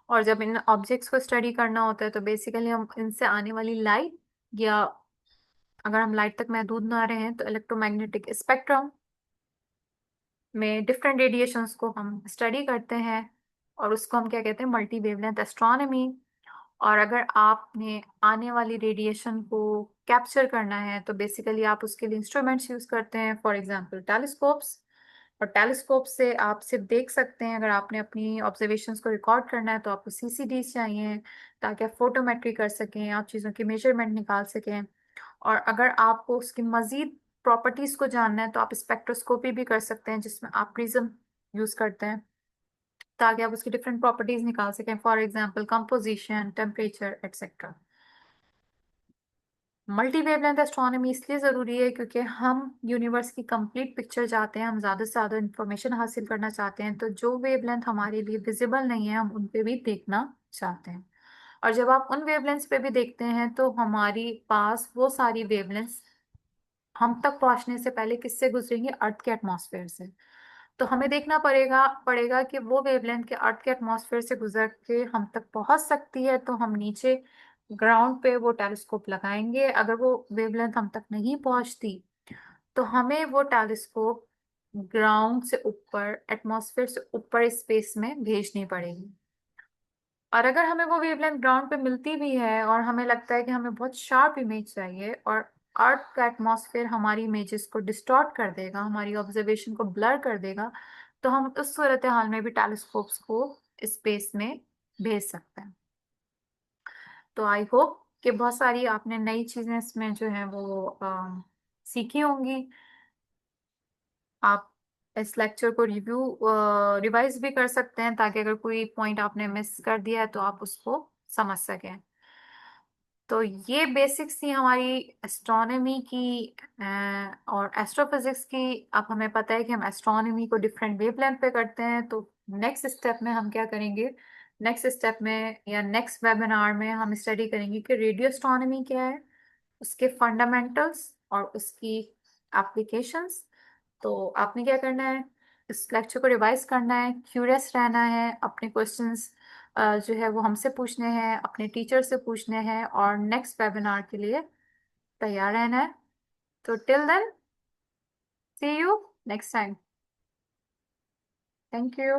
और जब इन ऑब्जेक्ट्स को स्टडी करना होता है तो बेसिकली हम इनसे आने वाली लाइट, या अगर हम लाइट तक महदूद ना रहे हैं तो इलेक्ट्रोमैग्नेटिक स्पेक्ट्रम में डिफरेंट रेडिएशंस को हम स्टडी करते हैं, और उसको हम क्या कहते हैं, मल्टी वेवलेंथ एस्ट्रोनॉमी। और अगर आपने आने वाली रेडिएशन को कैप्चर करना है तो बेसिकली आप उसके लिए इंस्ट्रूमेंट्स यूज करते हैं, फॉर एग्जांपल टेलीस्कोप्स। और टेलीस्कोप से आप सिर्फ देख सकते हैं। अगर आपने अपनी ऑब्जर्वेशंस को रिकॉर्ड करना है तो आपको सीसीडी चाहिए, ताकि आप फोटोमेट्री कर सकें, आप चीज़ों की मेजरमेंट निकाल सकें। और अगर आपको उसकी मजीद प्रॉपर्टीज को जानना है तो आप स्पेक्ट्रोस्कोपी भी कर सकते हैं, जिसमें आप प्रिज्म यूज करते हैं, ताकि आप उसकी डिफरेंट प्रॉपर्टीज निकाल सकें, for example composition, temperature, etcetera. Multi wavelength astronomy इसलिए ज़रूरी है क्योंकि हम यूनिवर्स की कंप्लीट पिक्चर चाहते हैं, हम ज़्यादा से ज़्यादा इंफॉर्मेशन हासिल करना चाहते हैं, तो जो वेवलेंथ हमारे लिए विजिबल नहीं है हम उन पे भी देखना चाहते हैं। और जब आप उन वेवलेंथ्स पे भी देखते हैं तो हमारी पास वो सारी वेवलेंथ्स हम तक पहुंचने से पहले किससे गुजरेंगे, अर्थ के एटमॉस्फेयर से। तो हमें देखना पड़ेगा पड़ेगा कि वो वेवलेंथ के अर्थ के एटमॉस्फेयर से गुजर के हम तक पहुंच सकती है, तो हम नीचे ग्राउंड पे वो टेलीस्कोप लगाएंगे। अगर वो वेवलेंथ हम तक नहीं पहुंचती तो हमें वो टेलीस्कोप ग्राउंड से ऊपर, एटमॉस्फेयर से ऊपर स्पेस में भेजनी पड़ेगी। और अगर हमें वो वेवलेंथ ग्राउंड पे मिलती भी है और हमें लगता है कि हमें बहुत शार्प इमेज चाहिए, और अर्थ का एटमॉस्फेयर हमारी इमेजेस को डिस्टॉर्ट कर देगा, हमारी ऑब्जर्वेशन को ब्लर कर देगा, तो हम उस सूरत हाल में भी टेलीस्कोप्स को स्पेस में भेज सकते हैं। तो आई होप कि बहुत सारी आपने नई चीजें इसमें जो है वो सीखी होंगी। आप इस लेक्चर को रिवाइज भी कर सकते हैं, ताकि अगर कोई पॉइंट आपने मिस कर दिया है तो आप उसको समझ सकें। तो ये बेसिक्स थी हमारी एस्ट्रोनॉमी की और एस्ट्रोफिजिक्स की। अब हमें पता है कि हम एस्ट्रोनॉमी को डिफरेंट वेवलेंथ पे करते हैं, तो नेक्स्ट स्टेप में हम क्या करेंगे, नेक्स्ट स्टेप में या नेक्स्ट वेबिनार में हम स्टडी करेंगे कि रेडियो एस्ट्रोनॉमी क्या है, उसके फंडामेंटल्स और उसकी एप्लीकेशंस। तो आपने क्या करना है, इस लेक्चर को रिवाइज करना है, क्यूरियस रहना है, अपने क्वेश्चंस जो है वो हमसे पूछने हैं, अपने टीचर से पूछने हैं, और नेक्स्ट वेबिनार के लिए तैयार रहना है। तो till then, see you next time. Thank you.